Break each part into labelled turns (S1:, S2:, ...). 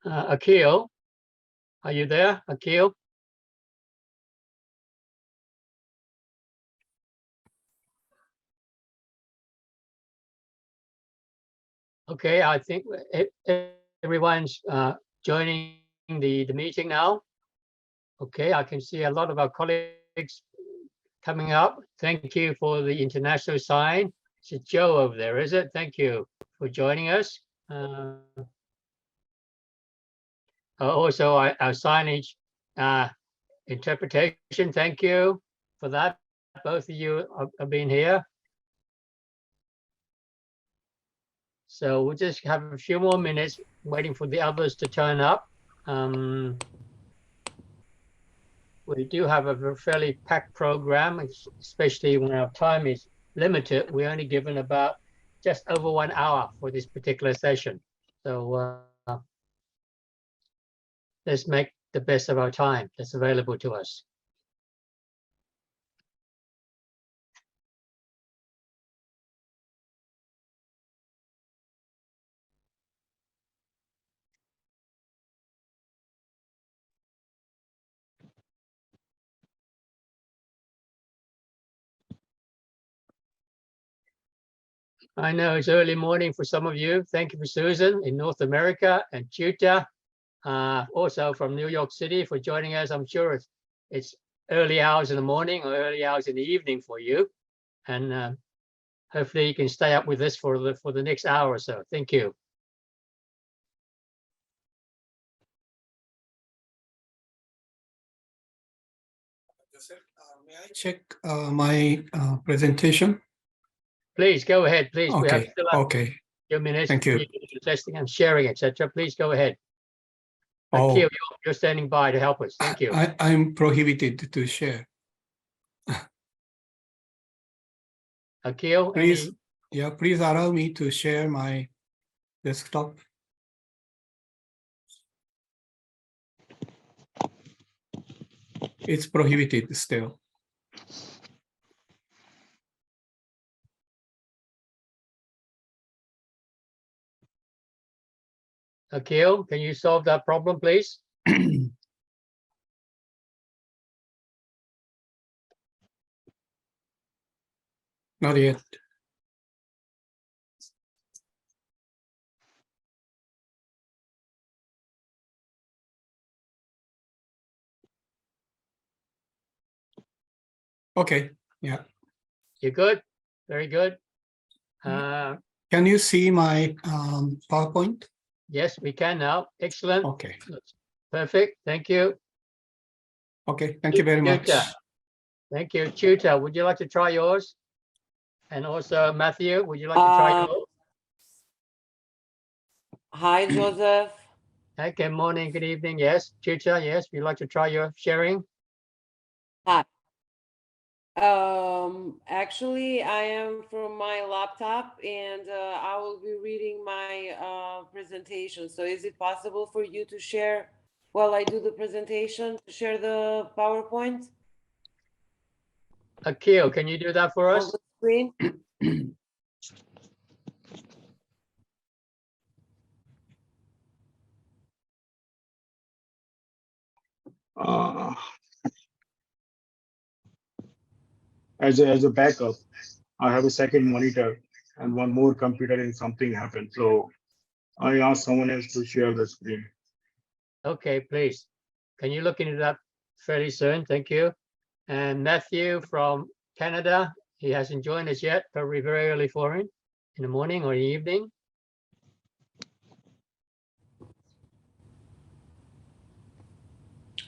S1: Akil, are you there, Akil? Okay, I think everyone's joining the meeting now. Okay, I can see a lot of our colleagues coming up. Thank you for the international sign. It's Joe over there, is it? Thank you for joining us. Also, our signage interpretation, thank you for that. Both of you have been here. So we'll just have a few more minutes waiting for the others to turn up. We do have a fairly packed program, especially when our time is limited. We're only given about just over 1 hour for this particular session. So let's make the best of our time that's available to us. I know it's early morning for some of you. Thank you for Susan in North America and Chuta, also from New York City, for joining us. I'm sure it's early hours in the morning or early hours in the evening for you. And hopefully you can stay up with us for the next hour or so. Thank you.
S2: May I check my presentation?
S1: Please go ahead, please.
S2: Okay.
S1: We have still a few minutes.
S2: Thank you.
S1: Testing and sharing, etc. Please go ahead. Akil, you're standing by to help us. Thank you.
S2: I'm prohibited to share.
S1: Akil,
S2: please allow me to share my desktop. It's prohibited still.
S1: Akil, can you solve that problem, please?
S2: Not yet. Okay, yeah.
S1: You're good? Very good.
S2: Can you see my PowerPoint?
S1: Yes, we can now. Excellent.
S2: Okay.
S1: Perfect. Thank you.
S2: Okay, thank you very much.
S1: Thank you. Chuta, would you like to try yours? And also, Matthew, would you like to try yours?
S3: Hi, Joseph.
S1: Hey, good morning, good evening. Yes, Chuta, yes, would you like to try your sharing?
S3: Hi. Actually, I am from my laptop and I will be reading my presentation. So is it possible for you to share while I do the presentation, to share the PowerPoint?
S1: Akil, can you do that for us?
S3: On the screen?
S4: As a backup, I have a second monitor and one more computer and something happened. So I asked someone else to share the screen.
S1: Okay, please. Can you look into that fairly soon? Thank you. And Matthew from Canada, he hasn't joined us yet, probably very early for him in the morning or the evening.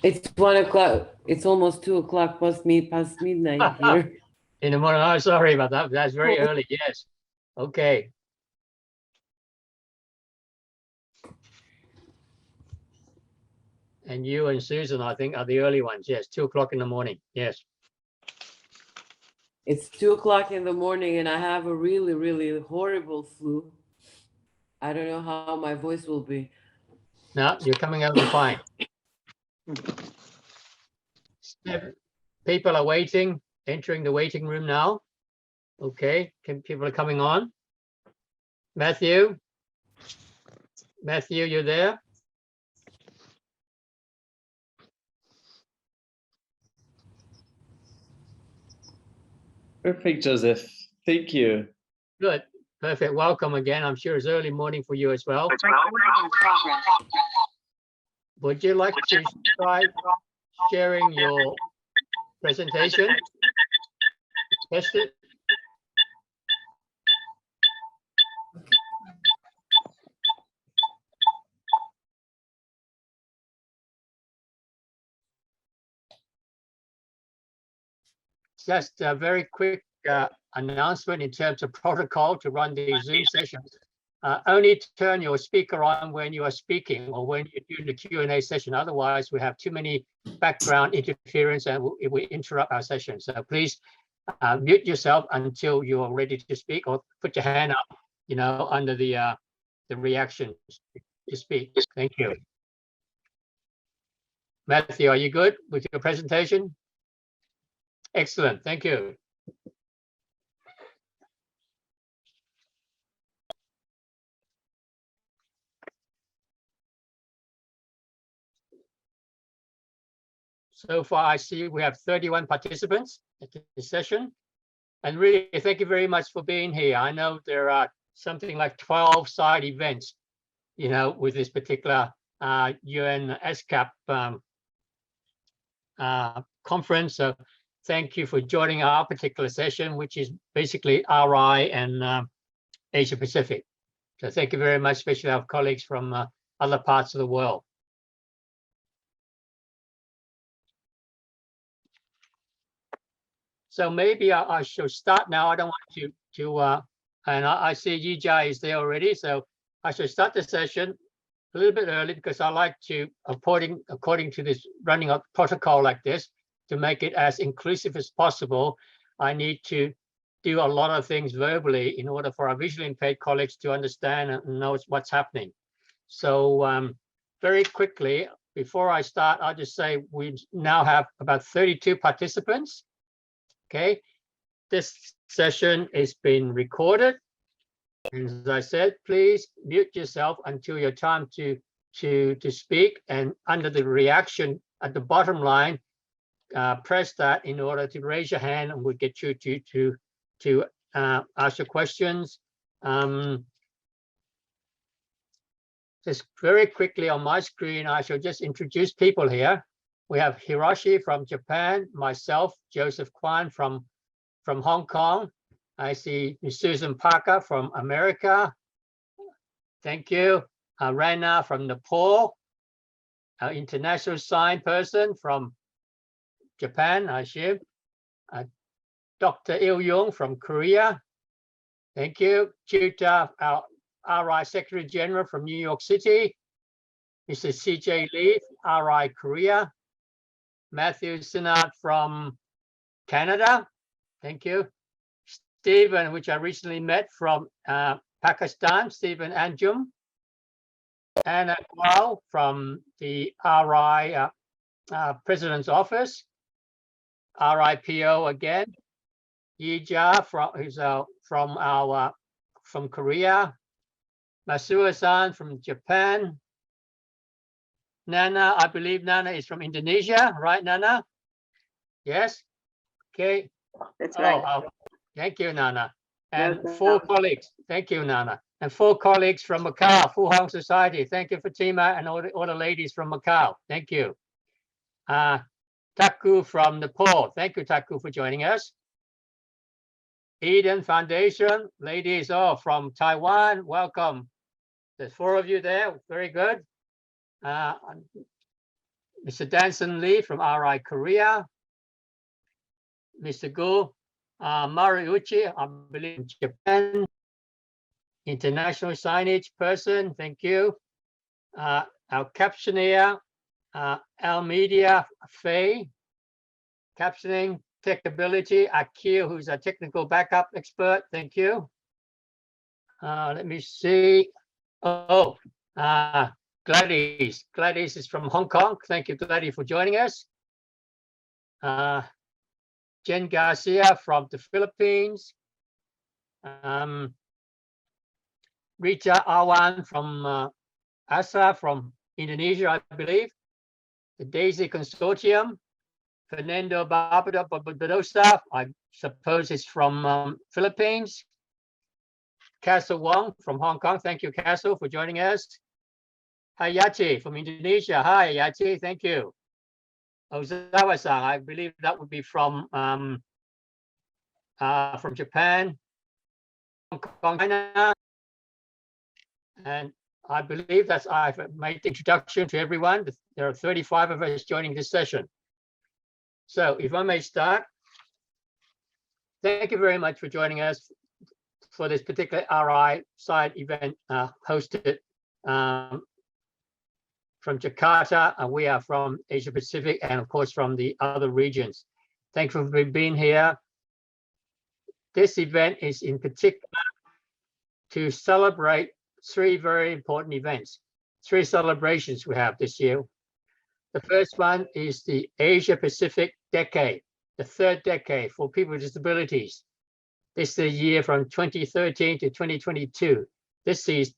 S3: It's 1 o'clock. It's almost 2 o'clock past midnight here.
S1: In the morning. Oh, sorry about that. That's very early. Yes. Okay. And you and Susan, I think, are the early ones. Yes, 2 o'clock in the morning. Yes.
S3: It's 2 o'clock in the morning and I have a really, really horrible flu. I don't know how my voice will be.
S1: No, you're coming over fine. People are waiting, entering the waiting room now. Okay, people are coming on. Matthew, you're there?
S5: Perfect, Joseph. Thank you.
S1: Good. Perfect. Welcome again. I'm sure it's early morning for you as well. Would you like to try sharing your presentation? Test it. Just a very quick announcement in terms of protocol to run the Zoom sessions. Only turn your speaker on when you are speaking or when you're doing the Q&A session. Otherwise, we have too many background interference and it will interrupt our session. So please mute yourself until you're ready to speak, or put your hand up, you know, under the reaction to speak. Thank you. Matthew, are you good with your presentation? Excellent. Thank you. So far, I see we have 31 participants at this session. And really, thank you very much for being here. I know there are something like 12 side events, you know, with this particular UNESCAP conference. So thank you for joining our particular session, which is basically RI and Asia Pacific. So thank you very much, especially our colleagues from other parts of the world. So maybe I should start now. I don't want to and I see Yijia is there already. So I should start the session a little bit early because I like to, according to this running a protocol like this, to make it as inclusive as possible. I need to do a lot of things verbally in order for our visually impaired colleagues to understand and know what's happening. So very quickly, before I start, I'll just say we now have about 32 participants. Okay, this session is being recorded. And as I said, please mute yourself until your time to speak. And under the reaction at the bottom line, press that in order to raise your hand, and we'll get you to ask your questions. Just very quickly on my screen, I shall just introduce people here. We have Hiroshi from Japan, myself, Joseph Kwan from Hong Kong. I see Ms. Susan Parker from America. Thank you. Rana from Nepal. International sign person from Japan, I assume. Dr. Il Yung from Korea. Thank you. Chuta, our RI Secretary General from New York City. Mr. CJ Lee, RI Korea. Matthew Sinat from Canada. Thank you. Stephen, which I recently met from Pakistan, Stephen Anjum. Anna Gual from the RI President's Office. RIPO again. Yijia who's from Korea. Masua-san from Japan. Nana, I believe Nana is from Indonesia, right, Nana? Yes. Okay.
S6: That's right.
S1: Oh, thank you, Nana. And 4 colleagues. Thank you, Nana. And 4 colleagues from Macau, Fu Hong Society. Thank you, Fatima, and all the ladies from Macau. Thank you. Taku from Nepal. Thank you, Taku, for joining us. Eden Foundation, ladies, from Taiwan. Welcome. There's 4 of you there. Very good. Mr. Danson Lee from RI Korea. Mr. Gu Mariuchi, I believe in Japan. International signage person, thank you. Our captioneer, Almedia Faye. Captioning, techability, Akil, who's a technical backup expert, thank you. Let me see. Gladys. Gladys is from Hong Kong. Thank you, Gladys, for joining us. Jen Garcia from the Philippines. Rita Awan from ASA from Indonesia, I believe. The DAISY Consortium. Fernando Barbadosa, I suppose it's from Philippines. Castle Wong from Hong Kong. Thank you, Castle, for joining us. Hayati from Indonesia. Hi, Hayati. Thank you. Ozawa-san, I believe that would be from Japan, Hong Kong, China. And I believe that's I've made the introduction to everyone. There are 35 of us joining this session. So if I may start, thank you very much for joining us for this particular RI side event hosted from Jakarta, and we are from Asia Pacific and of course from the other regions. Thank you for being here. This event is in particular to celebrate three very important events, three celebrations we have this year. The first one is the Asia Pacific Decade, the third decade for people with disabilities. This is the year from 2013 to 2022. This is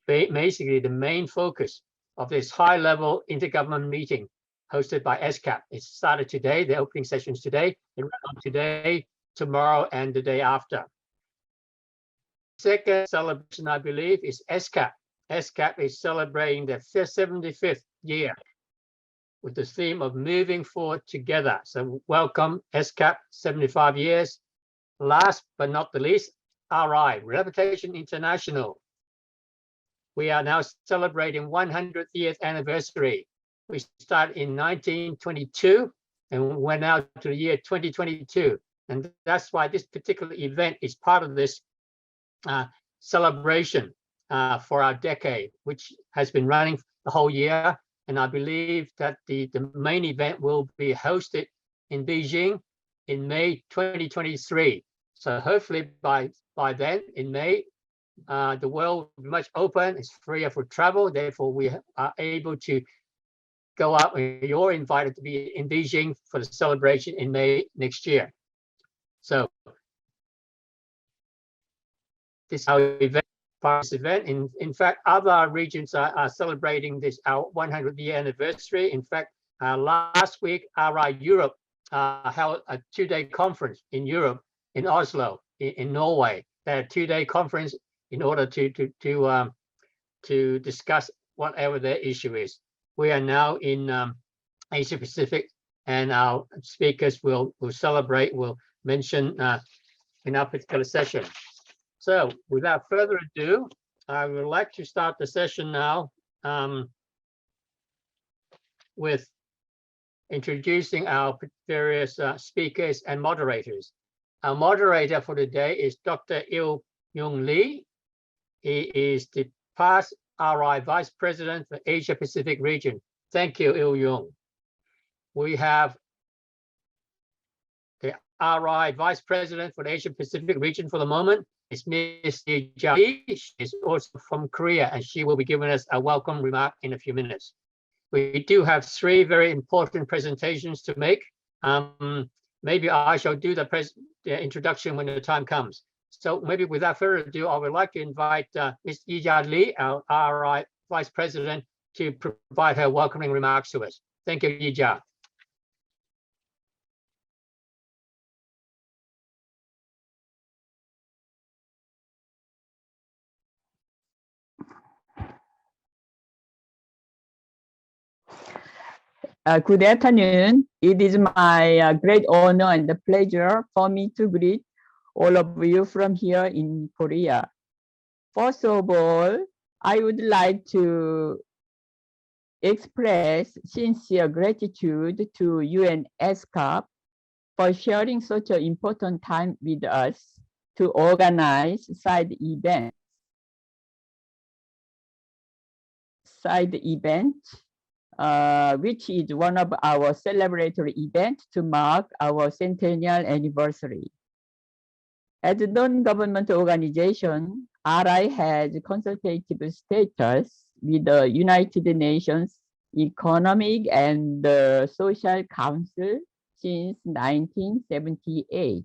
S1: basically the main focus of this high-level intergovernmental meeting hosted by ESCAP. It started today, the opening sessions today, it ran on today, tomorrow, and the day after. Second celebration, I believe, is ESCAP. ESCAP is celebrating the 75th year with the theme of moving forward together. So welcome ESCAP, 75 years. Last but not the least, RI, Reputation International. We are now celebrating 100th year anniversary. We started in 1922 and we're now to the year 2022. And that's why this particular event is part of this celebration for our decade, which has been running the whole year. And I believe that the main event will be hosted in Beijing in May 2023. So hopefully by then, in May, the world will be much open, it's freer for travel. Therefore, we are able to go out. You're invited to be in Beijing for the celebration in May next year. So this is our event. This event. In fact, other regions are celebrating this our 100th year anniversary. In fact, last week, RI Europe held a 2-day conference in Europe, in Oslo, in Norway. They had a 2-day conference in order to discuss whatever their issue is. We are now in Asia Pacific, and our speakers will celebrate, will mention in our particular session. So without further ado, I would like to start the session now with introducing our various speakers and moderators. Our moderator for today is Dr. Il-Yung Lee. He is the past RI Vice President for Asia Pacific region. Thank you, Il-Yung. We have the RI Vice President for the Asia Pacific region for the moment. It's Ms. Ija Lee. She's also from Korea, and she will be giving us a welcome remark in a few minutes. We do have 3 very important presentations to make. Maybe I shall do the introduction when the time comes. So maybe without further ado, I would like to invite Ms. Ija Lee, our RI Vice President, to provide her welcoming remarks to us. Thank you, Ija.
S6: Good afternoon. It is my great honor and pleasure for me to greet all of you from here in Korea. First of all, I would like to express sincere gratitude to UNESCAP for sharing such an important time with us to organize side event, which is one of our celebratory events to mark our centennial anniversary. As a non-governmental organization, RI has consultative status with the United Nations Economic and Social Council since 1978.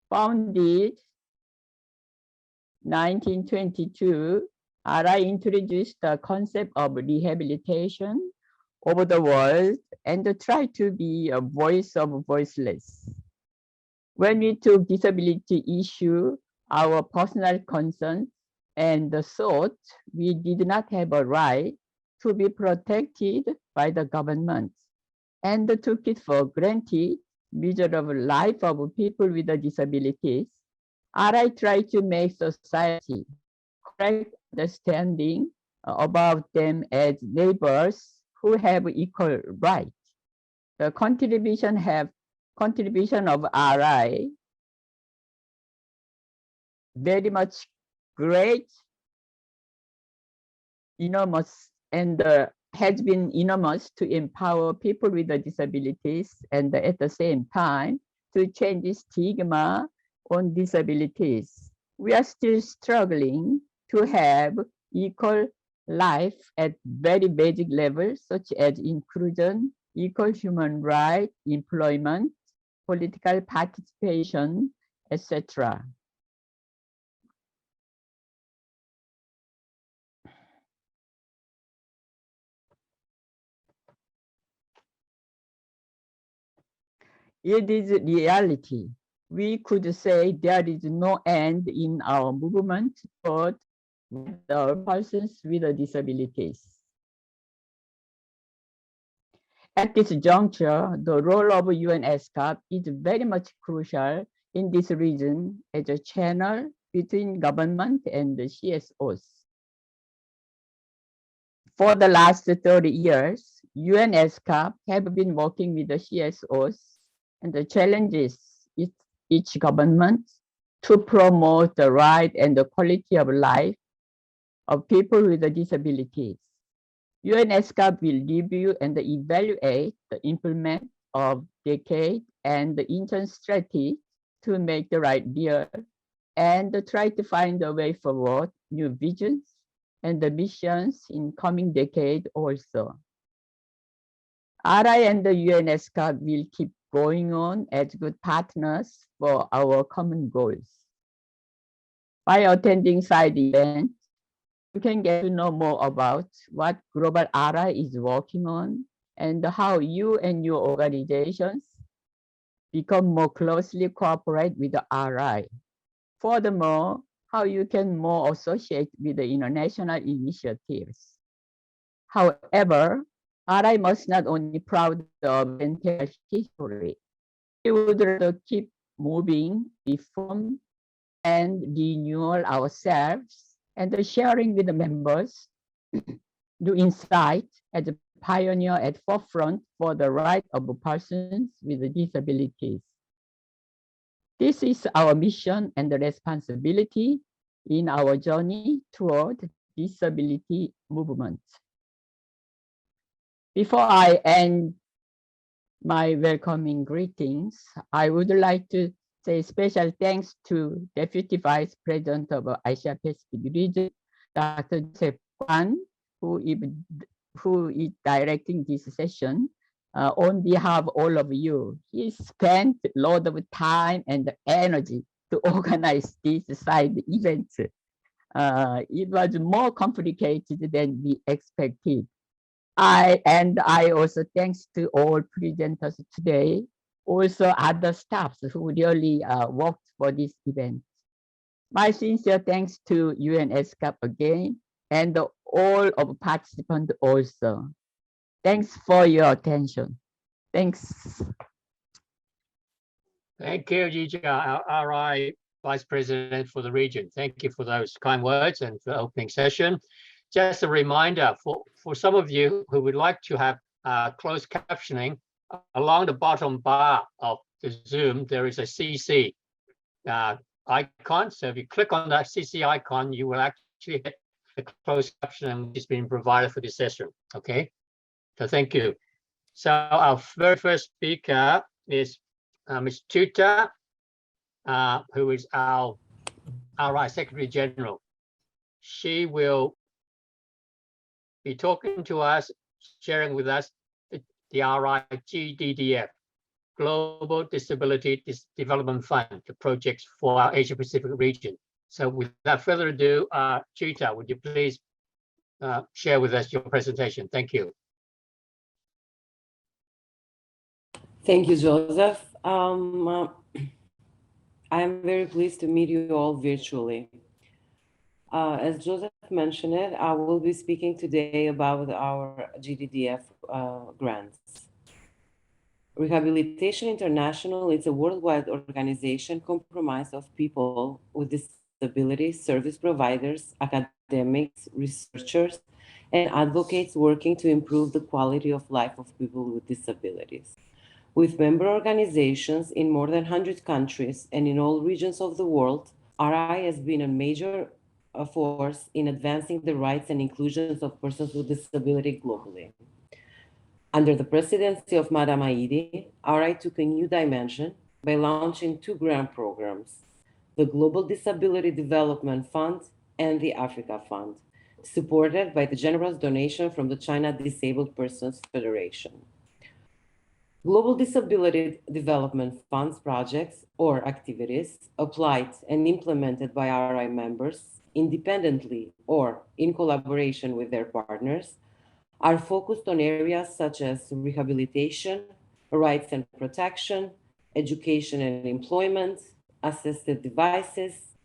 S6: Founded 1922, RI introduced the concept of rehabilitation over the world and try to be a voice of voiceless. When we took disability issue, our personal concerns and the thought we did not have a right to be protected by the government and took it for granted miserable life of people with disabilities, I try to make society correct understanding about them as neighbors who have equal rights. The contribution of RI very much great, enormous, and has been enormous to empower people with disabilities and at the same time to change the stigma on disabilities. We are still struggling to have equal life at very basic levels such as inclusion, equal human rights, employment, political participation, etc. It is reality. We could say there is no end in our movement toward the persons with disabilities. At this juncture, the role of UNESCAP is very much crucial in this region as a channel between government and the CSOs. For the last 30 years, UNESCAP have been working with the CSOs and the challenges each government to promote the right and the quality of life of people with disabilities. UNESCAP will review and evaluate the implement of decade and the interim strategy to make the right deal and try to find a way forward, new visions and the missions in coming decade also. RI and the UNESCAP will keep going on as good partners for our common goals. By attending side events, you can get to know more about what Global RI is working on and how you and your organizations become more closely cooperate with the RI. Furthermore, how you can more associate with the international initiatives. However, RI must not only proud of entire history, we would rather keep moving, reform, and renewal ourselves, and sharing with the members to insight as a pioneer at forefront for the right of persons with disabilities. This is our mission and the responsibility in our journey toward disability movement. Before I end my welcoming greetings, I would like to say special thanks to Deputy Vice President of Asia Pacific region, Dr. Joseph Kwan, who is directing this session. On behalf of all of you, he spent a lot of time and energy to organize these side events. It was more complicated than we expected. I also thanks to all presenters today, also other staffs who really worked for this event. My sincere thanks to UNESCAP again and all of participants also. Thanks for your attention. Thanks.
S1: Thank you, Yija, our RI Vice President for the region. Thank you for those kind words and for the opening session. Just a reminder for some of you who would like to have closed captioning, along the bottom bar of the Zoom, there is a CC icon. So if you click on that CC icon, you will actually get the closed captioning which is being provided for this session. Okay, so thank you. So our very first speaker is Ms. Tuta, who is our RI Secretary General. She will be talking to us, sharing with us the RI GDDF, Global Disability Development Fund, the projects for our Asia Pacific region. So without further ado, Tuta, would you please share with us your presentation? Thank you.
S3: Thank you, Joseph. I am very pleased to meet you all virtually. As Joseph mentioned it, I will be speaking today about our GDDF grants. Rehabilitation International is a worldwide organization comprised of people with disabilities, service providers, academics, researchers, and advocates working to improve the quality of life of people with disabilities. With member organizations in more than 100 countries and in all regions of the world, RI has been a major force in advancing the rights and inclusions of persons with disability globally. Under the presidency of Madam Aidi, RI took a new dimension by launching 2 grant programs, the Global Disability Development Fund and the Africa Fund, supported by the generous donation from the China Disabled Persons Federation. Global Disability Development Funds projects or activities applied and implemented by RI members independently or in collaboration with their partners are focused on areas such as rehabilitation, rights and protection, education and employment, assistive devices,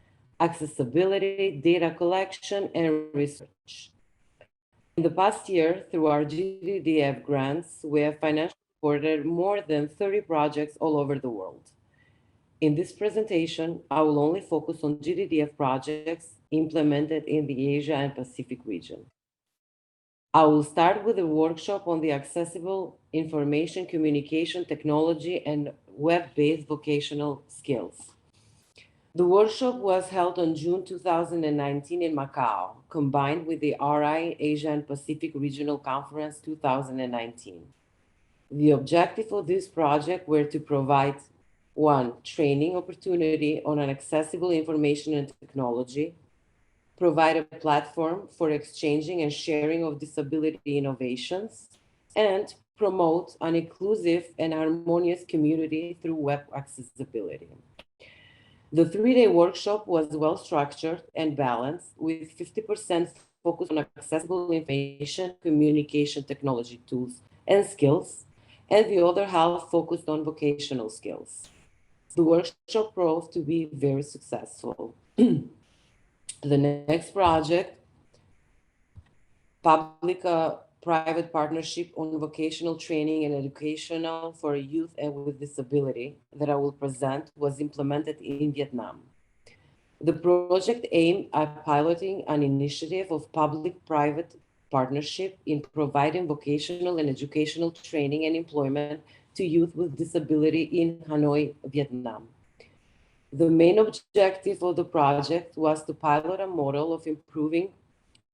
S3: accessibility, data collection, and research. In the past year, through our GDDF grants, we have financially supported more than 30 projects all over the world. In this presentation, I will only focus on GDDF projects implemented in the Asia and Pacific region. I will start with a workshop on the accessible information communication technology and web-based vocational skills. The workshop was held on June 2019 in Macau, combined with the RI Asia and Pacific Regional Conference 2019. The objective of this project were to provide 1, training opportunity on an accessible information and technology, provide a platform for exchanging and sharing of disability innovations, and promote an inclusive and harmonious community through web accessibility. The 3-day workshop was well structured and balanced, with 50% focused on accessible information, communication technology tools and skills, and the other half focused on vocational skills. The workshop proved to be very successful. The next project, public-private partnership on vocational training and educational for youth and with disability that I will present, was implemented in Vietnam. The project aimed at piloting an initiative of public-private partnership in providing vocational and educational training and employment to youth with disability in Hanoi, Vietnam. The main objective of the project was to pilot a model of improving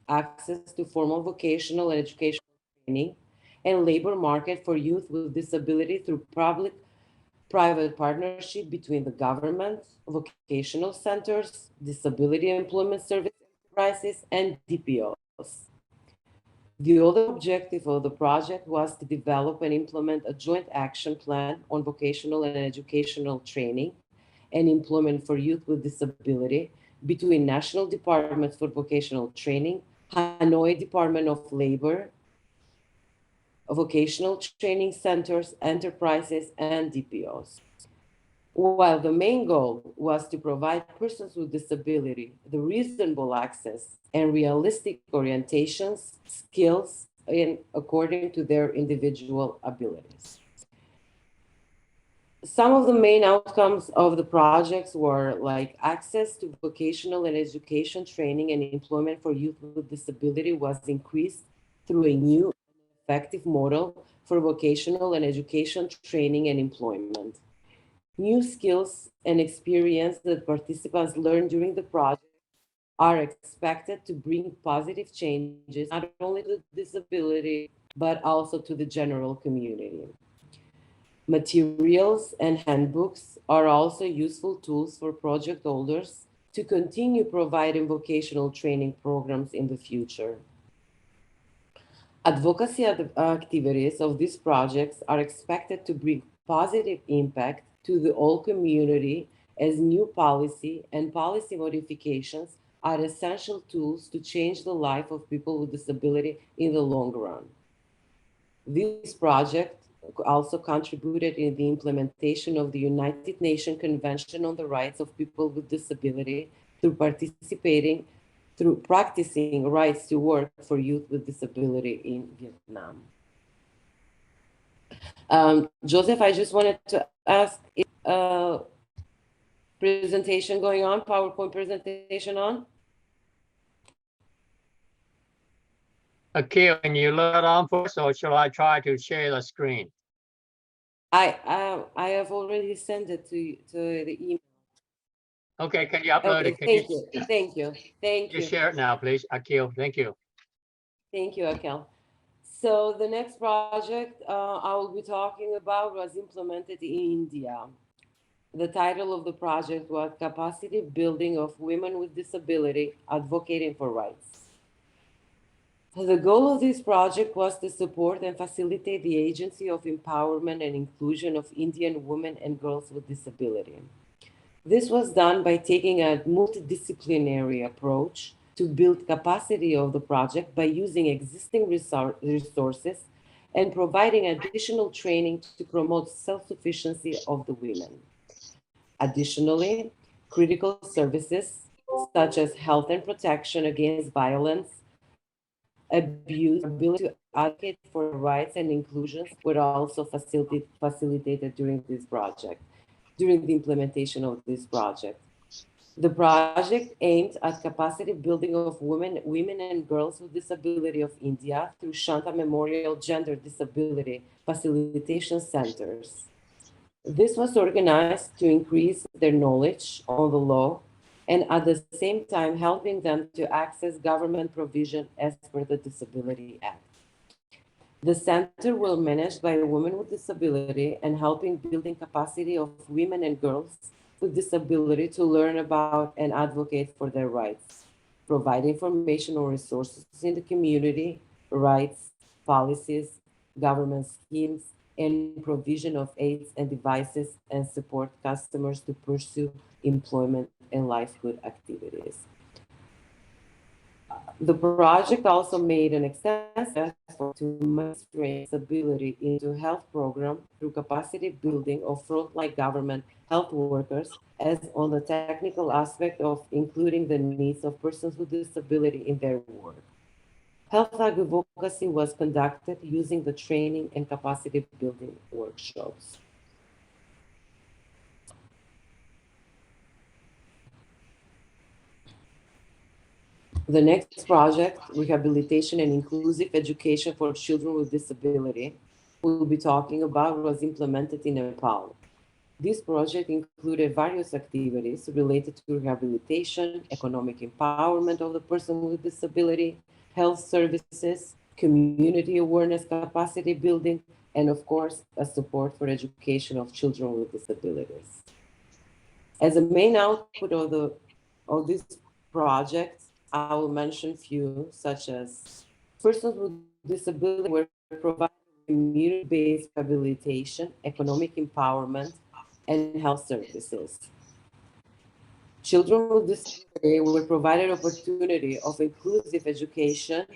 S3: access to formal vocational and educational training and labor market for youth with disability through public-private partnership between the government, vocational centers, disability employment service enterprises, and DPOs. The other objective of the project was to develop and implement a joint action plan on vocational and educational training and employment for youth with disability between National Departments for Vocational Training, Hanoi Department of Labor, vocational training centers, enterprises, and DPOs. While the main goal was to provide persons with disability the reasonable access and realistic orientations, skills, according to their individual abilities. Some of the main outcomes of the projects were like access to vocational and education training and employment for youth with disability was increased through a new and effective model for vocational and education training and employment. New skills and experience that participants learn during the project are expected to bring positive changes, not only to disability, but also to the general community. Materials and handbooks are also useful tools for project holders to continue providing vocational training programs in the future. Advocacy activities of these projects are expected to bring positive impact to the whole community as new policy and policy modifications are essential tools to change the life of people with disability in the long run. This project also contributed in the implementation of the United Nations Convention on the Rights of People with Disability through practicing rights to work for youth with disability in Vietnam. Joseph, I just wanted to ask, is presentation going on, PowerPoint presentation on?
S1: Akil, can you load it on for us, or shall I try to share the screen?
S3: I have already sent it to the email.
S1: Okay, can you upload
S3: Okay,
S1: it? Can
S3: thank
S1: you
S3: you, thank you, thank you.
S1: share it now, please? Akil, thank you.
S3: Thank you, Akel. So the next project I will be talking about was implemented in India. The title of the project was Capacity Building of Women with Disability Advocating for Rights. The goal of this project was to support and facilitate the agency of empowerment and inclusion of Indian women and girls with disability. This was done by taking a multidisciplinary approach to build capacity of the project by using existing resources and providing additional training to promote self-sufficiency of the women. Additionally, critical services such as health and protection against violence, abuse, ability to advocate for rights and inclusions were also facilitated during this project, during the implementation of this project. The project aimed at capacity building of women and girls with disability of India through Shanta Memorial Gender Disability Facilitation Centers. This was organized to increase their knowledge on the law and at the same time helping them to access government provision as per the Disability Act. The center will be managed by a woman with disability and helping building capacity of women and girls with disability to learn about and advocate for their rights, provide information or resources in the community, rights, policies, government schemes, and provision of aids and devices and support customers to pursue employment and livelihood activities. The project also made an extensive effort to mainstream disability into health program through capacity building of frontline government health workers, as on the technical aspect of including the needs of persons with disability in their work. Health advocacy was conducted using the training and capacity building workshops. The next project, Rehabilitation and Inclusive Education for Children with Disability, we'll be talking about was implemented in Nepal. This project included various activities related to rehabilitation, economic empowerment of the person with disability, health services, community awareness, capacity building, and of course, a support for education of children with disabilities. As a main output of this project, I will mention few, such as persons with disability were provided community-based rehabilitation, economic empowerment, and health services. Children with disability were provided opportunity of inclusive education.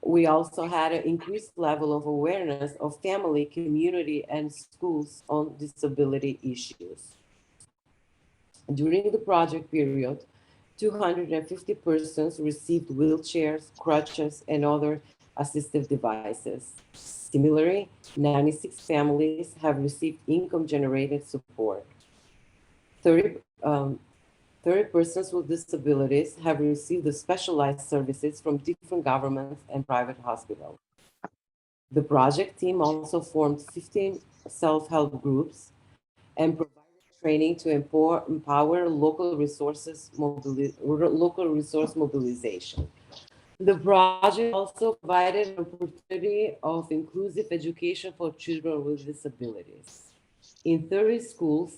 S3: We also had an increased level of awareness of family, community, and schools on disability issues. During the project period, 250 persons received wheelchairs, crutches, and other assistive devices. Similarly, 96 families have received income-generated support. 30 persons with disabilities have received the specialized services from different governments and private hospitals. The project team also formed 15 self-help groups and provided training to empower local resource mobilization. The project also provided an opportunity of inclusive education for children with disabilities. In 30 schools,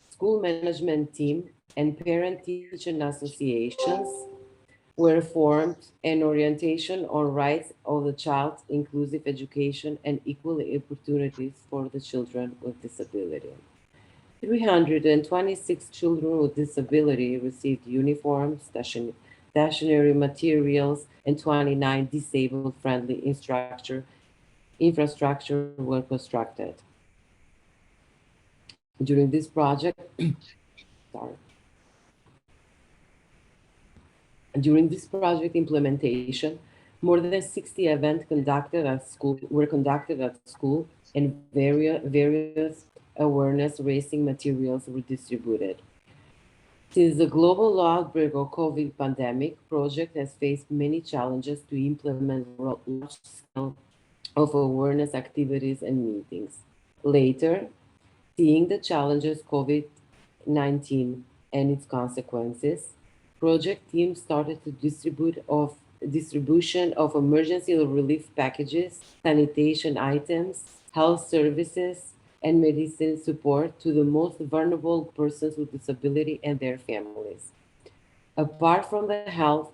S3: school management team and parent-teaching associations were formed, and orientation on rights of the child, inclusive education, and equal opportunities for the children with disability. 326 children with disability received uniforms, stationery materials, and 29 disabled-friendly infrastructure infrastructure were constructed. During this project, During this project implementation, more than 60 events were conducted at school, and various awareness raising materials were distributed. Since the global outbreak of COVID pandemic, project has faced many challenges to implement large scale of awareness activities and meetings. Later, seeing the challenges COVID-19 and its consequences, project team started to distribution of emergency relief packages, sanitation items, health services, and medicine support to the most vulnerable persons with disability and their families. Apart from the health,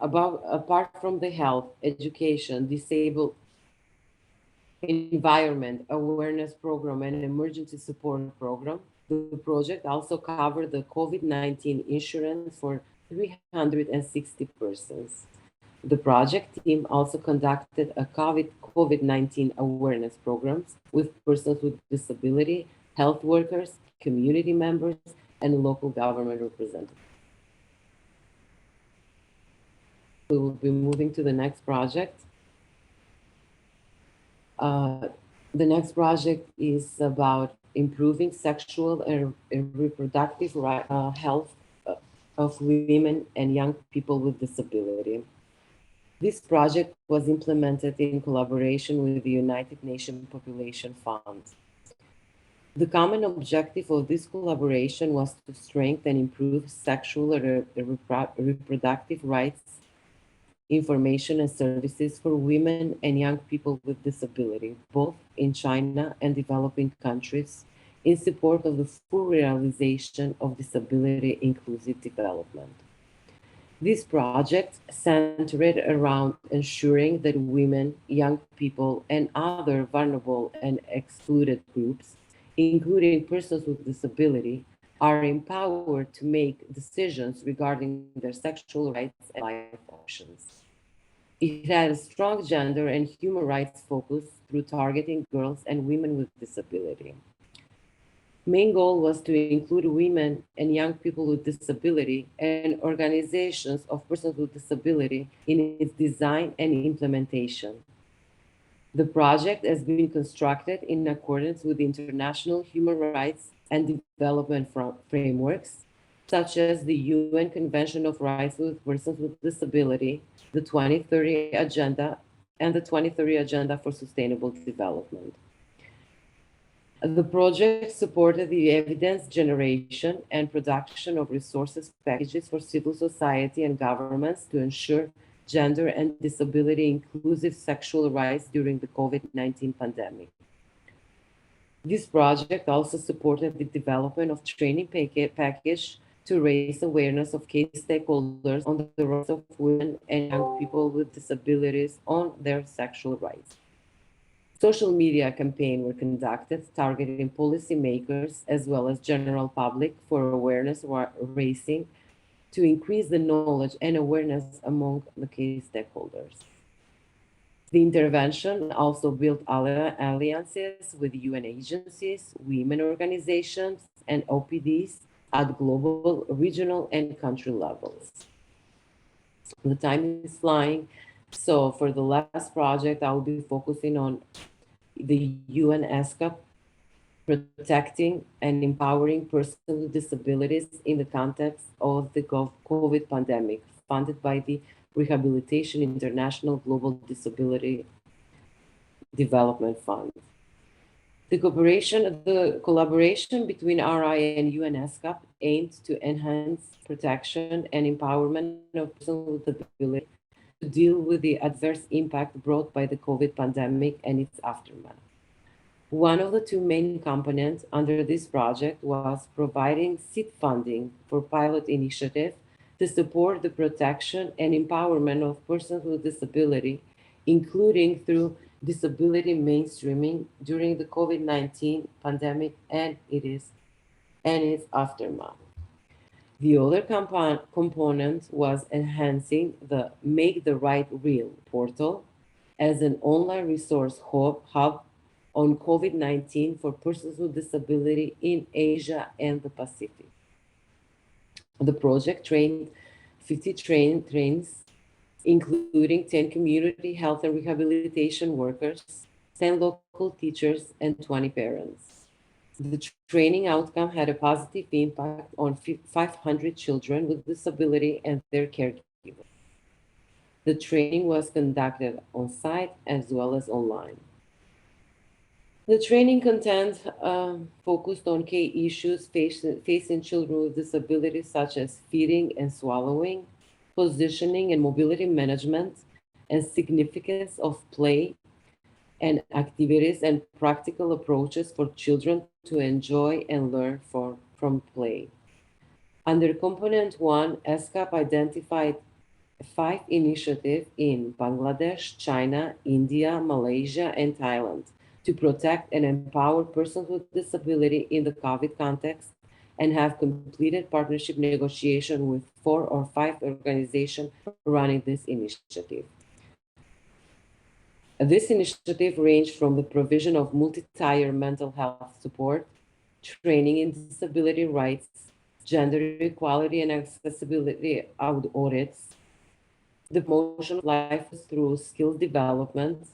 S3: apart from the health, education, disabled environment awareness program and emergency support program, the project also covered the COVID-19 insurance for 360 persons. The project team also conducted a COVID-19 awareness programs with persons with disability, health workers, community members, and local government representatives. We will be moving to the next project. The next project is about improving sexual and reproductive health of women and young people with disability. This project was implemented in collaboration with the United Nations Population Fund. The common objective of this collaboration was to strengthen and improve sexual and reproductive rights, information and services for women and young people with disability, both in China and developing countries, in support of the full realization of disability inclusive development. This project centered around ensuring that women, young people, and other vulnerable and excluded groups, including persons with disability, are empowered to make decisions regarding their sexual rights and life options. It had a strong gender and human rights focus through targeting girls and women with disability. Main goal was to include women and young people with disability and organizations of persons with disability in its design and implementation. The project has been constructed in accordance with international human rights and development frameworks, such as the UN Convention of Rights of Persons with Disability, the 2030 Agenda, and the 2030 Agenda for Sustainable Development. The project supported the evidence generation and production of resources packages for civil society and governments to ensure gender and disability inclusive sexual rights during the COVID-19 pandemic. This project also supported the development of training package to raise awareness of key stakeholders on the rights of women and young people with disabilities on their sexual rights. Social media campaigns were conducted targeting policymakers as well as general public for awareness raising to increase the knowledge and awareness among the key stakeholders. The intervention also built alliances with UN agencies, women organizations, and OPDs at global, regional, and country levels. The time is flying, so for the last project, I will be focusing on the UNESCAP, protecting and empowering persons with disabilities in the context of the COVID pandemic, funded by the Rehabilitation International Global Disability Development Fund. The collaboration between RI and UNESCAP aimed to enhance protection and empowerment of persons with disability to deal with the adverse impact brought by the COVID pandemic and its aftermath. One of the two main components under this project was providing seed funding for pilot initiatives to support the protection and empowerment of persons with disability, including through disability mainstreaming during the COVID-19 pandemic and its aftermath. The other component was enhancing the Make the Right Real portal as an online resource hub on COVID-19 for persons with disability in Asia and the Pacific. The project trained 50 trains, including 10 community health and rehabilitation workers, 10 local teachers, and 20 parents. The training outcome had a positive impact on 500 children with disability and their caregivers. The training was conducted on site as well as online. The training content focused on key issues facing children with disabilities, such as feeding and swallowing, positioning and mobility management, and significance of play and activities and practical approaches for children to enjoy and learn from play. Under Component 1, ESCAP identified 5 initiatives in Bangladesh, China, India, Malaysia, and Thailand to protect and empower persons with disability in the COVID context, and have completed partnership negotiation with 4 or 5 organizations running this initiative. This initiative ranged from the provision of multi-tier mental health support, training in disability rights, gender equality and accessibility audits, the promotion of life through skills development,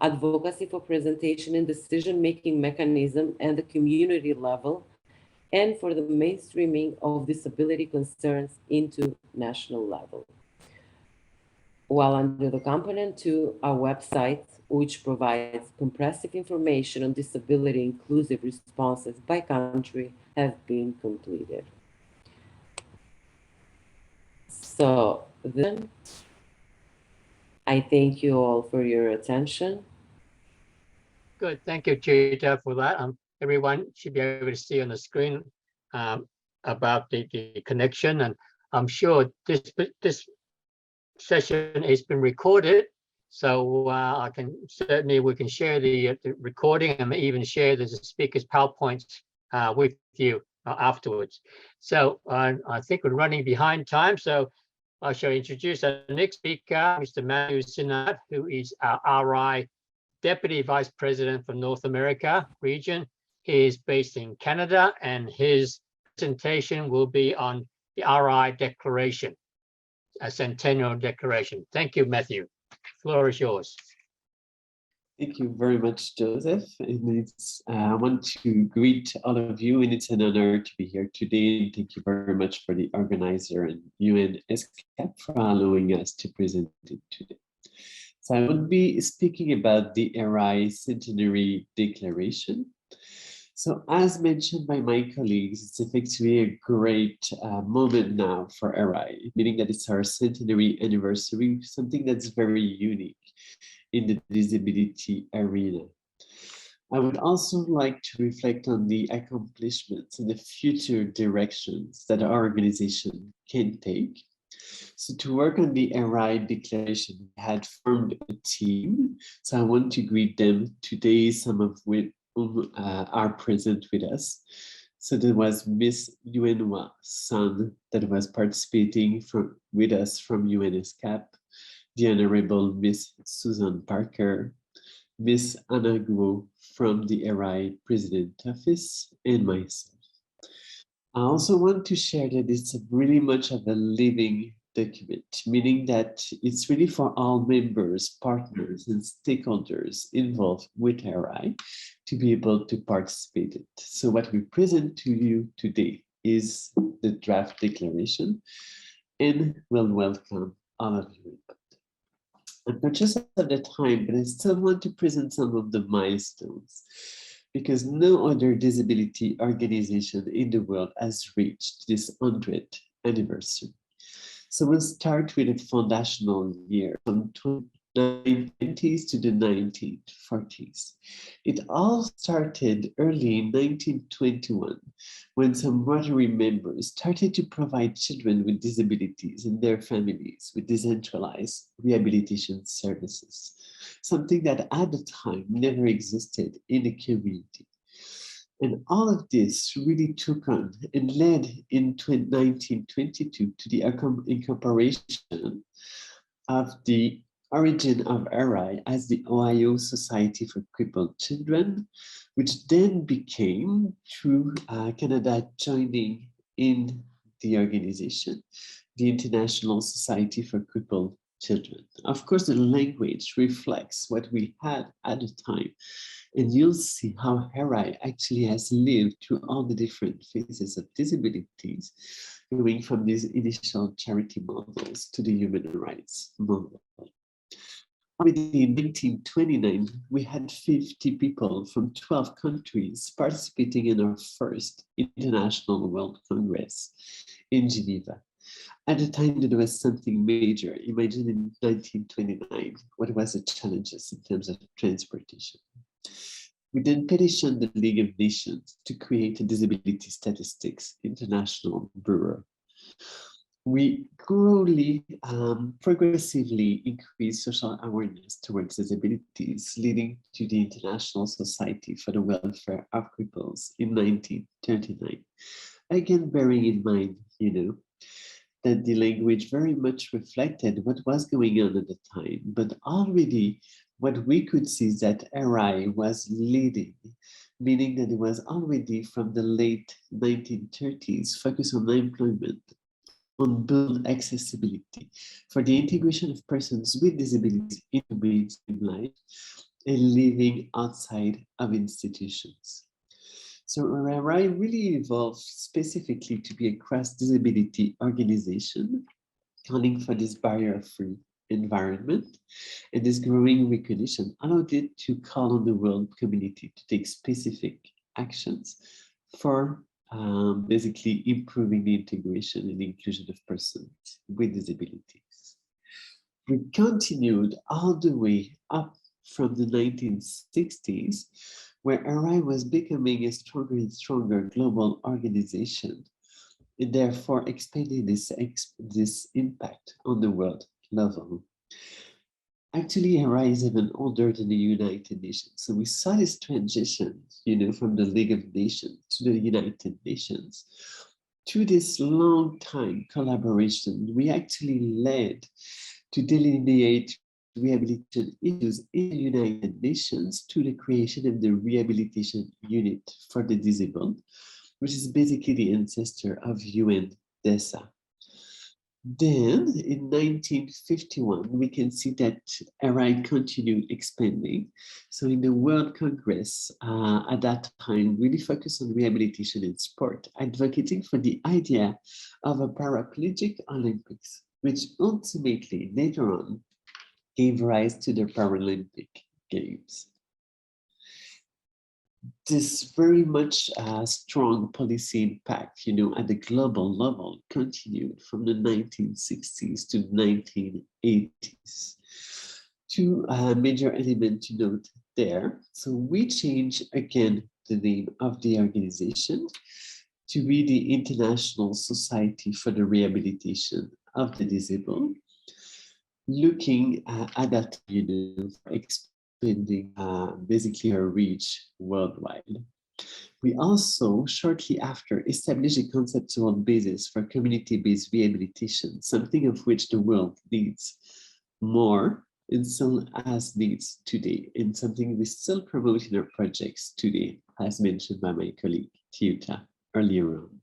S3: advocacy for presentation and decision-making mechanism at the community level, and for the mainstreaming of disability concerns into national level. While under the Component 2, our website, which provides comprehensive information on disability inclusive responses by country, have been completed. So then, I thank you all for your attention.
S1: Good, thank you, Chita, for that. Everyone should be able to see on the screen about the connection, and I'm sure this session has been recorded, so I can certainly we can share the recording and even share the speaker's PowerPoints with you afterwards. So I think we're running behind time, so I shall introduce our next speaker, Mr. Matthew Sinat, who is our RI Deputy Vice President for North America region. He is based in Canada, and his presentation will be on the RI Declaration, a Centennial Declaration. Thank you, Matthew. Floor is yours.
S5: Thank you very much, Joseph. And I want to greet all of you, and it's an honor to be here today. Thank you very much for the organizer and UNESCAP for allowing us to present it today. So I will be speaking about the RI Centenary Declaration. So as mentioned by my colleagues, it's effectively a great moment now for RI, meaning that it's our centenary anniversary, something that's very unique in the disability arena. I would also like to reflect on the accomplishments and the future directions that our organization can take. So to work on the RI Declaration, we had formed a team. So I want to greet them today, some of which are present with us. So there was Miss Yuenwa San that was participating with us from UNESCAP, the Honorable Miss Susan Parker, Miss Anna Guo from the RI President Office, and myself. I also want to share that it's really much of a living document, meaning that it's really for all members, partners, and stakeholders involved with RI to be able to participate in it. So what we present to you today is the draft declaration, and we'll welcome all of you. I'm conscious of the time, but I still want to present some of the milestones, because no other disability organization in the world has reached this 100th anniversary. So we'll start with a foundational year from 1920s to the 1940s. It all started early in 1921 when some Rotary members started to provide children with disabilities and their families with decentralized rehabilitation services, something that at the time never existed in the community. And all of this really took on and led in 1922 to the incorporation of the origin of RI as the Ohio Society for Crippled Children, which then became, through Canada joining in the organization, the International Society for Crippled Children. Of course, the language reflects what we had at the time, and you'll see how RI actually has lived through all the different phases of disabilities, going from these initial charity models to the human rights model. Already in 1929, we had 50 people from 12 countries participating in our first International World Congress in Geneva. At the time, there was something major. Imagine in 1929, what was the challenges in terms of transportation. We then petitioned the League of Nations to create a Disability Statistics International Bureau. We progressively increased social awareness towards disabilities, leading to the International Society for the Welfare of Cripples in 1939. Again, bearing in mind, that the language very much reflected what was going on at the time, but already what we could see is that RI was leading, meaning that it was already from the late 1930s focused on employment, on build accessibility for the integration of persons with disabilities into mainstream life and living outside of institutions. So RI really evolved specifically to be a cross-disability organization, calling for this barrier-free environment, and this growing recognition allowed it to call on the world community to take specific actions for basically improving the integration and inclusion of persons with disabilities. We continued all the way up from the 1960s, where RI was becoming a stronger and stronger global organization, and therefore expanding this impact on the world level. Actually, RI is even older than the United Nations. So we saw this transition, from the League of Nations to the United Nations. To this long time collaboration, we actually led to delineate rehabilitation issues in the United Nations to the creation of the Rehabilitation Unit for the Disabled, which is basically the ancestor of UNESCAP. Then in 1951, we can see that RI continued expanding. So in the World Congress at that time, really focused on rehabilitation in sport, advocating for the idea of a paraplegic Olympics, which ultimately later on gave rise to the Paralympic Games. This very much strong policy impact, at the global level continued from the 1960s to the 1980s. Two major elements to note there. So we changed again the name of the organization to be the International Society for the Rehabilitation of the Disabled, looking at that, expanding basically our reach worldwide. We also, shortly after, established a conceptual basis for community-based rehabilitation, something of which the world needs more and still has needs today, and something we still promote in our projects today, as mentioned by my colleague Tiuta earlier on.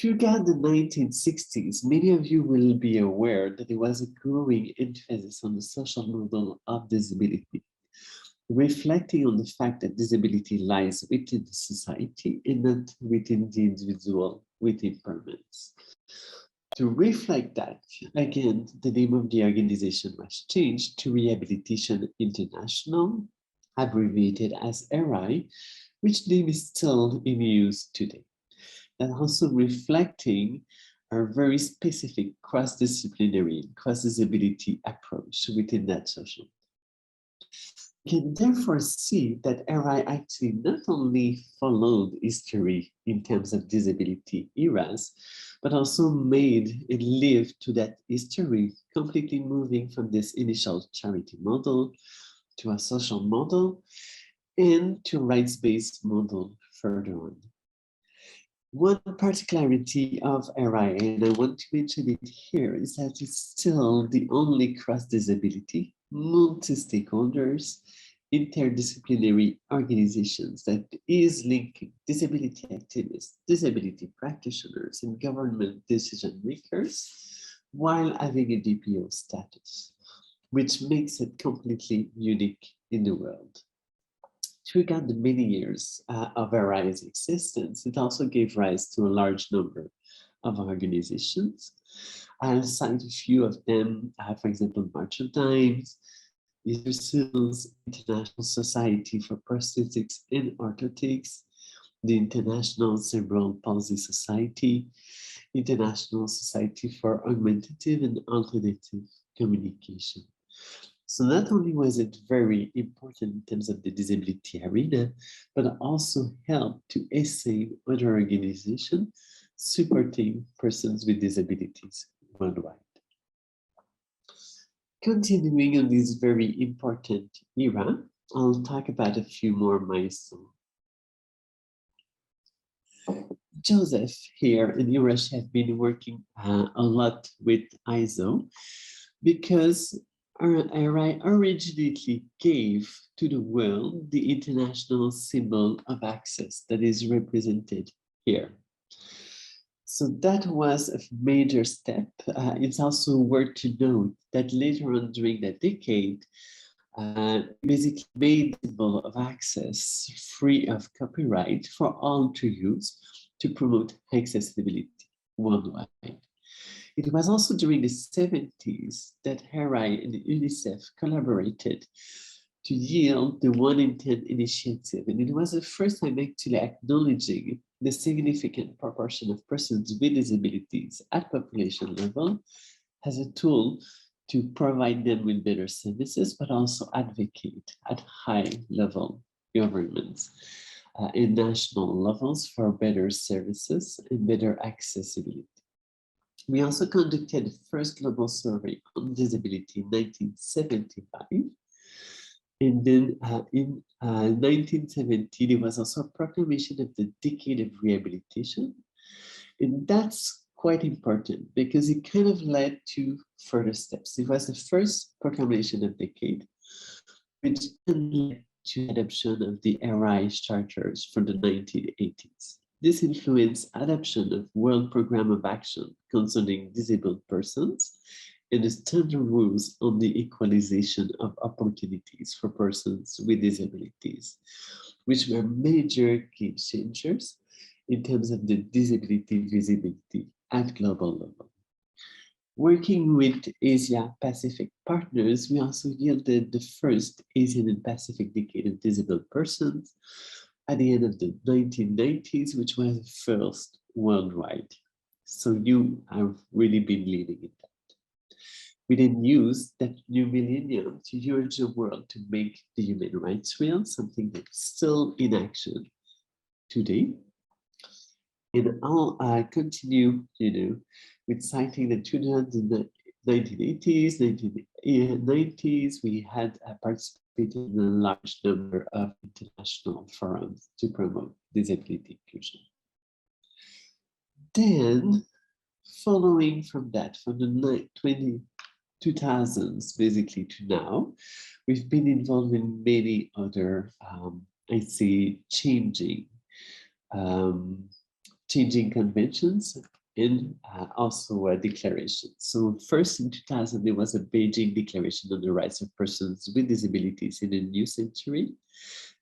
S5: Throughout the 1960s, many of you will be aware that there was a growing emphasis on the social model of disability, reflecting on the fact that disability lies within the society and not within the individual with impairments. To reflect that, again, the name of the organization was changed to Rehabilitation International, abbreviated as RI, which name is still in use today. And also reflecting our very specific cross-disciplinary, cross-disability approach within that social. We can therefore see that RI actually not only followed history in terms of disability eras, but also made and lived to that history, completely moving from this initial charity model to a social model, and to rights-based model further on. One particularity of RI, and I want to mention it here, is that it's still the only cross-disability, multi-stakeholders, interdisciplinary organizations that is linking disability activists, disability practitioners, and government decision makers while having a DPO status, which makes it completely unique in the world. Throughout the many years of RI's existence, it also gave rise to a large number of organizations. I'll cite a few of them, for example, March of Dimes, UNESCAP, International Society for Prosthetics and Orthotics, the International Cerebral Palsy Society, International Society for Augmentative and Alternative Communication. So not only was it very important in terms of the disability arena, but also helped to assist other organizations supporting persons with disabilities worldwide. Continuing on this very important era, I'll talk about a few more milestones. Joseph here and Urash have been working a lot with ISO because RI originally gave to the world the international symbol of access that is represented here. So that was a major step. It's also worth to note that later on during that decade, basically made the symbol of access free of copyright for all to use to promote accessibility worldwide. It was also during the 70s that HERI and UNICEF collaborated to yield the 1 in 10 initiative. And it was the first time actually acknowledging the significant proportion of persons with disabilities at population level as a tool to provide them with better services, but also advocate at high level governments and national levels for better services and better accessibility. We also conducted the first global survey on disability in 1975. And then in 1970, there was also a proclamation of the Decade of Rehabilitation. And that's quite important because it kind of led to further steps. It was the first proclamation of decade, which led to adoption of the RI charters from the 1980s. This influenced adoption of World Programme of Action concerning disabled persons and the standard rules on the equalization of opportunities for persons with disabilities, which were major game changers in terms of the disability visibility at global level. Working with Asia Pacific partners, we also yielded the first Asian and Pacific Decade of Disabled Persons at the end of the 1990s, which was the first worldwide. So you have really been leading in that. We then used that new millennium to urge the world to make the human rights real, something that's still in action today. And I'll continue, with citing the 1980s, 1990s, we had participated in a large number of international forums to promote disability inclusion. Then, following from that, from the 2000s basically to now, we've been involved in many other, I'd say, changing conventions and also declarations. So first in 2000, there was a Beijing Declaration on the Rights of Persons with Disabilities in the New Century.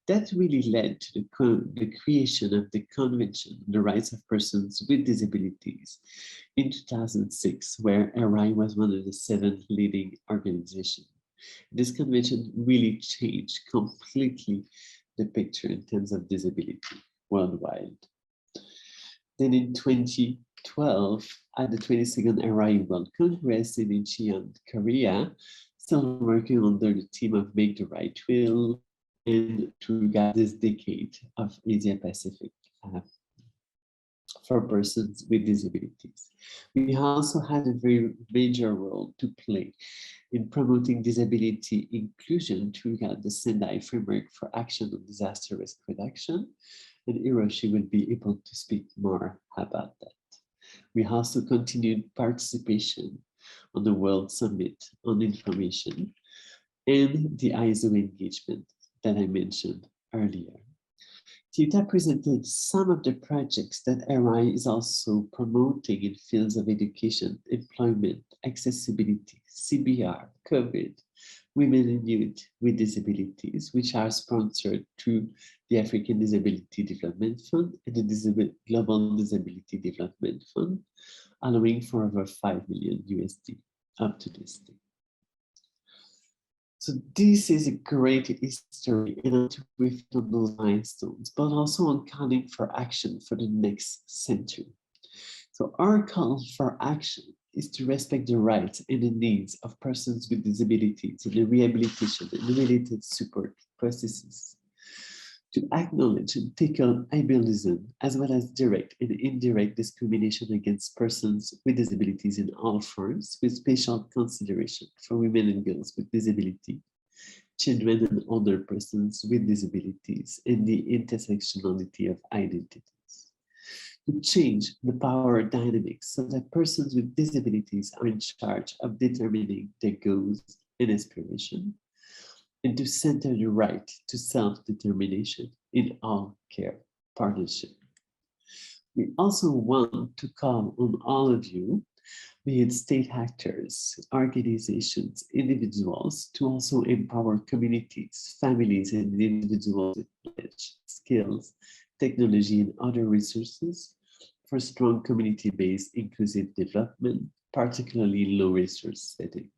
S5: That really led to the creation of the Convention on the Rights of Persons with Disabilities in 2006, where RI was one of the 7 leading organizations. This convention really changed completely the picture in terms of disability worldwide. Then in 2012, at the 22nd RI World Congress in Incheon, Korea, still working under the theme of Make the Right Will and to guide this decade of Asia Pacific for persons with disabilities. We also had a very major role to play in promoting disability inclusion through the Sendai Framework for Action on Disaster Risk Reduction, and Hiroshi will be able to speak more about that. We also continued participation on the World Summit on Information and the ISO engagement that I mentioned earlier. Tita presented some of the projects that RI is also promoting in fields of education, employment, accessibility, CBR, COVID, women and youth with disabilities, which are sponsored through the African Disability Development Fund and the Global Disability Development Fund, allowing for over 5 million USD up to this day. So this is a great history and to reflect on those milestones, but also on calling for action for the next century. So our call for action is to respect the rights and the needs of persons with disabilities in the rehabilitation and related support processes, to acknowledge and tackle ableism as well as direct and indirect discrimination against persons with disabilities in all forms, with special consideration for women and girls with disability, children and older persons with disabilities, and the intersectionality of identities. To change the power dynamics so that persons with disabilities are in charge of determining their goals and aspiration, and to center the right to self-determination in all care partnership. We also want to call on all of you, be it state actors, organizations, individuals, to also empower communities, families, and individuals with knowledge, skills, technology, and other resources for strong community-based inclusive development, particularly in low-resource settings.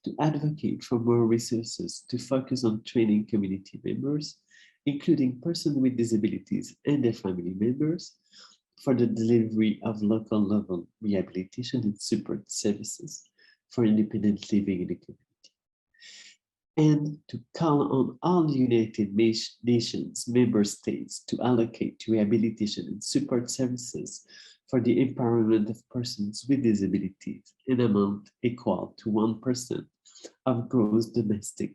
S5: To advocate for more resources to focus on training community members, including persons with disabilities and their family members, for the delivery of local level rehabilitation and support services for independent living in the community. And to call on all the United Nations member states to allocate to rehabilitation and support services for the empowerment of persons with disabilities an amount equal to 1% of gross domestic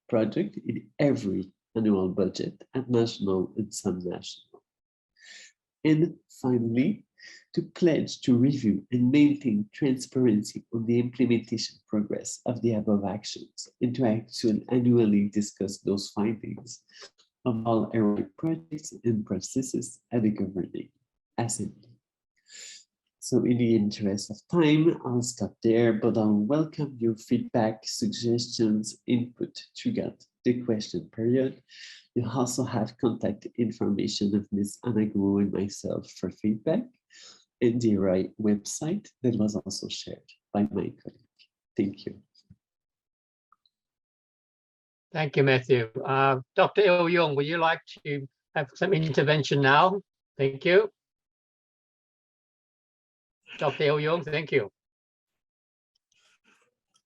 S5: product in every annual budget at national and subnational. And finally, to pledge to review and maintain transparency on the implementation progress of the above actions and to actually annually discuss those findings of all RI projects and processes at the governing assembly. So in the interest of time, I'll stop there, but I'll welcome your feedback, suggestions, input throughout the question period. You also have contact information of Ms. Anagwo and myself for feedback, and the RI website that was also shared by my colleague. Thank you.
S1: Thank you, Matthew. Dr. Il-Yung, would you like to have some intervention now? Thank you. Dr. Il-Yung, thank you.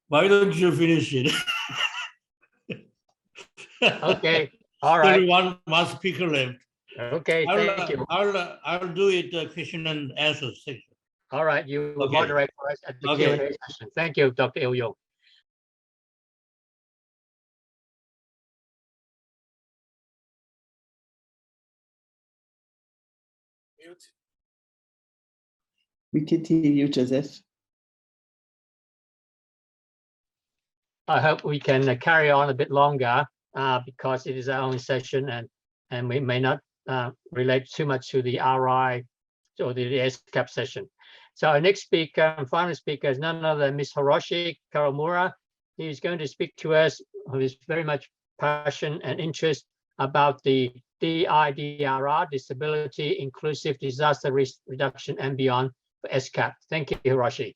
S7: Why don't you finish it?
S1: Okay, all right.
S7: Only one speaker left.
S1: Okay, thank you.
S7: I'll do it question and answer section.
S1: All right, you will
S7: Okay.
S1: moderate for us at the
S7: Okay.
S1: Q&A session. Thank you, Dr. Il-Yung.
S5: We can hear you, Joseph.
S1: I hope we can carry on a bit longer because it is our own session and we may not relate too much to the RI or the ESCAP session. So our next speaker and final speaker is none other than Ms. Hiroshi Karamura. He is going to speak to us with his very much passion and interest about the DIDRR, Disability Inclusive Disaster Risk Reduction and Beyond for ESCAP. Thank you, Hiroshi.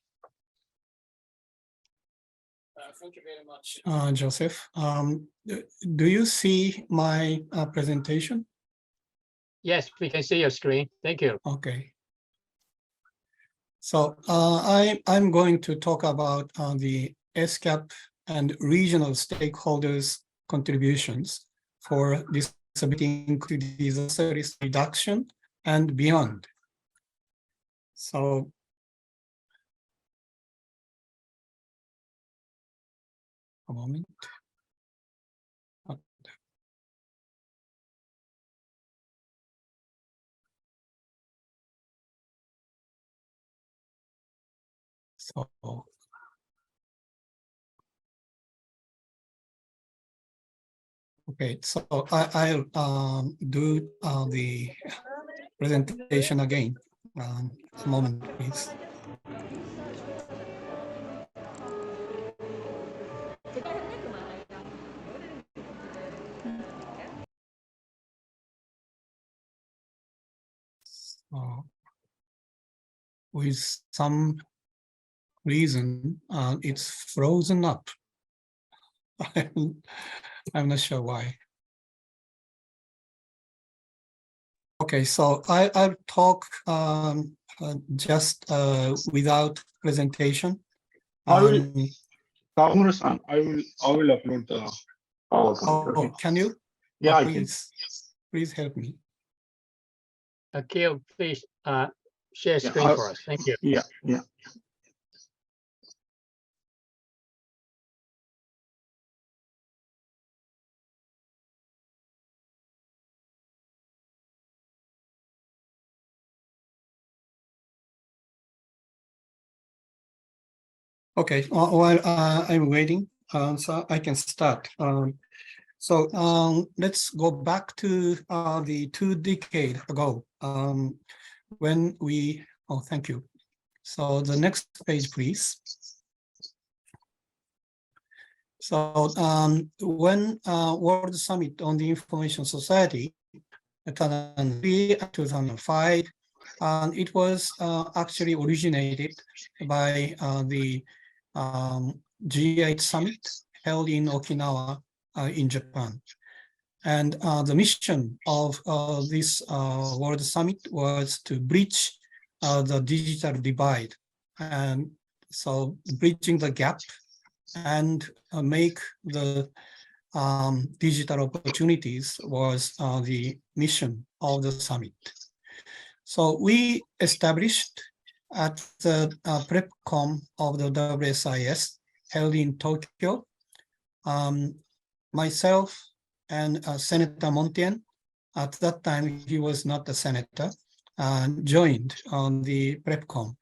S2: Thank you very much, Joseph. Do you see my presentation?
S1: Yes, we can see your screen. Thank you.
S2: Okay. So I'm going to talk about the ESCAP and regional stakeholders' contributions for disability inclusive disaster risk reduction and beyond. So a moment. So okay, so I'll do the presentation again. A moment, please. So, with some reason, it's frozen up. I'm not sure why. Okay, so I'll talk just without presentation.
S4: I will,
S2: Um,
S4: Kawamura-san, I will upload the PowerPoint. Okay.
S2: can you?
S4: Yeah, I can.
S2: Please help me.
S1: Akil, please share
S4: Yeah,
S1: screen for us. Thank you.
S4: Yeah, yeah.
S2: Okay, while I'm waiting, so I can start. So let's go back to the 2 decades ago when we, oh, thank you. So the next page, please. So when World Summit on the Information Society, 2003 and 2005, it was actually originated by the G8 Summit held in Okinawa in Japan. And the mission of this World Summit was to bridge the digital divide. And so bridging the gap and make the digital opportunities was the mission of the summit. So we established at the PrepCom of the WSIS held in Tokyo, myself and Senator Montien, at that time he was not a senator, joined on the PrepCom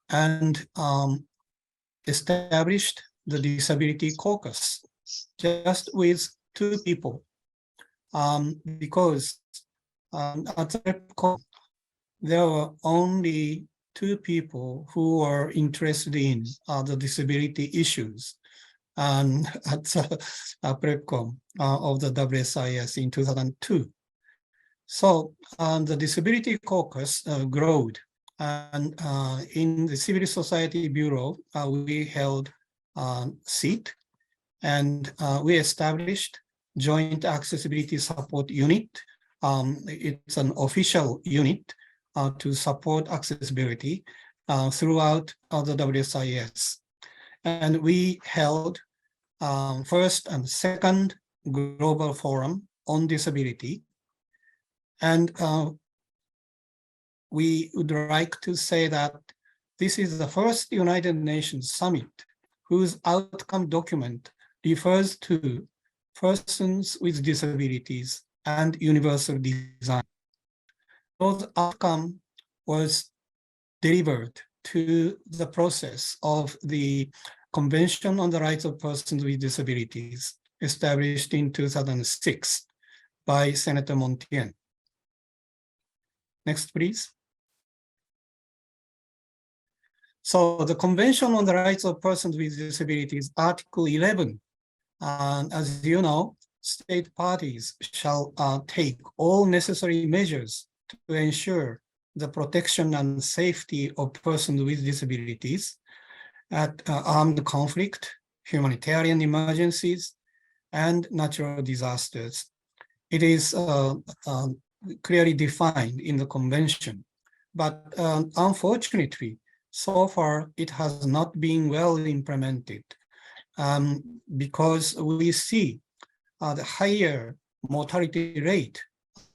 S2: and established the Disability Caucus just with 2 people, because at the PrepCom there were only 2 people who were interested in the disability issues at the PrepCom of the WSIS in 2002. So the Disability Caucus grew, and in the Civil Society Bureau, we held seat, and we established Joint Accessibility Support Unit. It's an official unit to support accessibility throughout the WSIS. And we held first and second global forum on disability. And we would like to say that this is the first United Nations summit whose outcome document refers to persons with disabilities and universal design. Those outcome was delivered to the process of the Convention on the Rights of Persons with Disabilities, established in 2006 by Senator Montien. Next, please. So the Convention on the Rights of Persons with Disabilities, Article 11, as you know, state parties shall take all necessary measures to ensure the protection and safety of persons with disabilities at armed conflict, humanitarian emergencies, and natural disasters. It is clearly defined in the convention, but unfortunately, so far it has not been well implemented because we see the higher mortality rate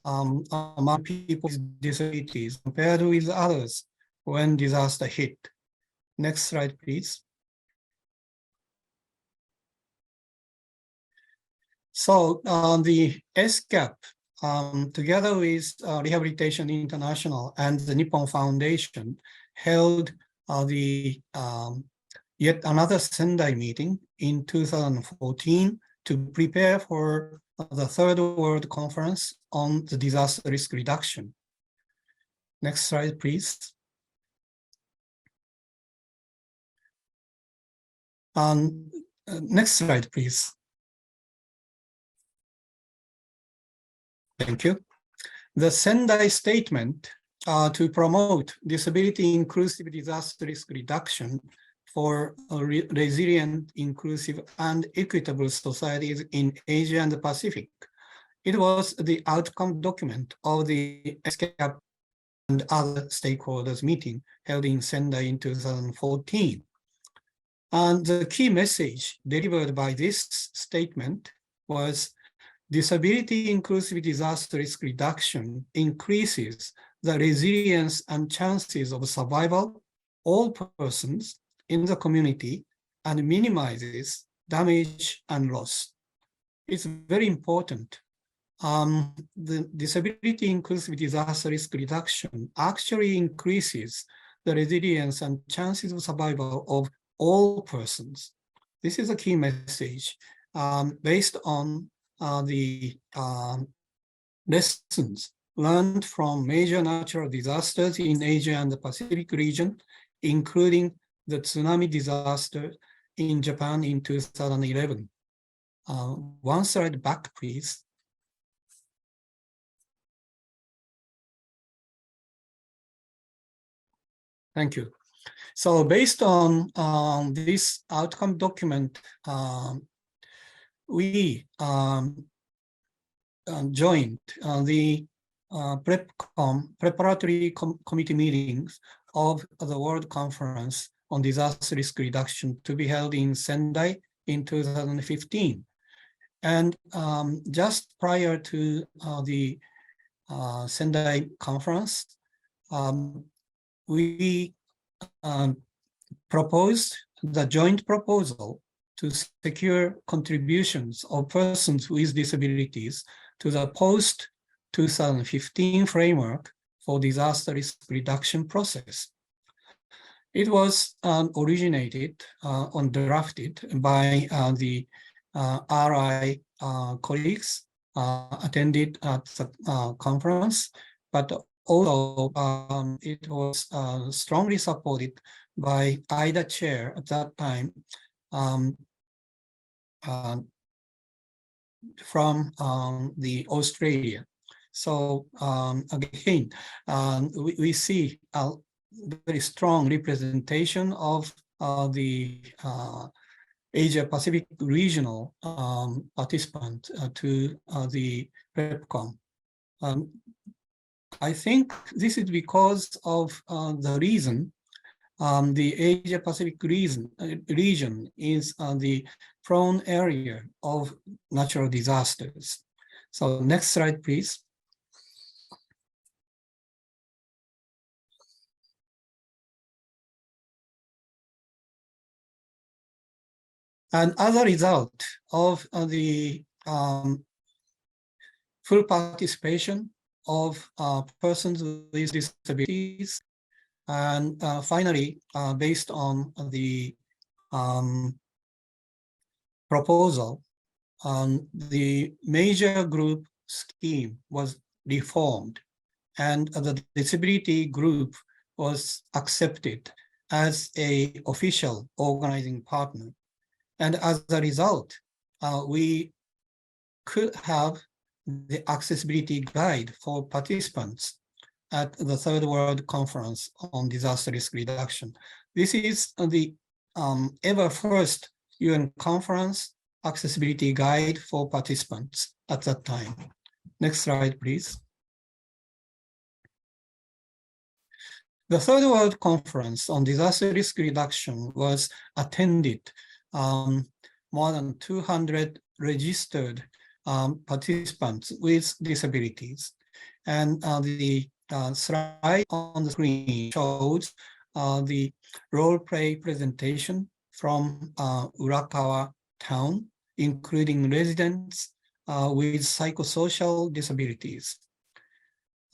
S2: among people with disabilities compared with others when disaster hit. Next slide, please. So the ESCAP, together with Rehabilitation International and the Nippon Foundation, held the yet another Sendai meeting in 2014 to prepare for the Third World Conference on the disaster risk reduction. Next slide, please. Next slide, please. Thank you. The Sendai statement to promote disability inclusive disaster risk reduction for resilient, inclusive, and equitable societies in Asia and the Pacific. It was the outcome document of the ESCAP and other stakeholders meeting held in Sendai in 2014. And the key message delivered by this statement was disability inclusive disaster risk reduction increases the resilience and chances of survival all persons in the community and minimizes damage and loss. It's very important. The disability inclusive disaster risk reduction actually increases the resilience and chances of survival of all persons. This is a key message based on the lessons learned from major natural disasters in Asia and the Pacific region, including the tsunami disaster in Japan in 2011. One slide back, please. Thank you. So based on this outcome document, we joined the preparatory committee meetings of the World Conference on Disaster Risk Reduction to be held in Sendai in 2015. And just prior to the Sendai conference, we proposed the joint proposal to secure contributions of persons with disabilities to the post-2015 framework for disaster risk reduction process. It was originated and drafted by the RI colleagues attended at the conference, but also it was strongly supported by IDA chair at that time from the Australia. So again, we see a very strong representation of the Asia Pacific regional participant to the PrepCom. I think this is because of the reason the Asia Pacific region is the prone area of natural disasters. So next slide, please. And as a result of the full participation of persons with disabilities, and finally, based on the proposal, the major group scheme was reformed, and the disability group was accepted as an official organizing partner. And as a result, we could have the accessibility guide for participants at the Third World Conference on Disaster Risk Reduction. This is the ever first UN conference accessibility guide for participants at that time. Next slide, please. The Third World Conference on Disaster Risk Reduction was attended more than 200 registered participants with disabilities. And the slide on the screen shows the role play presentation from Urakawa town, including residents with psychosocial disabilities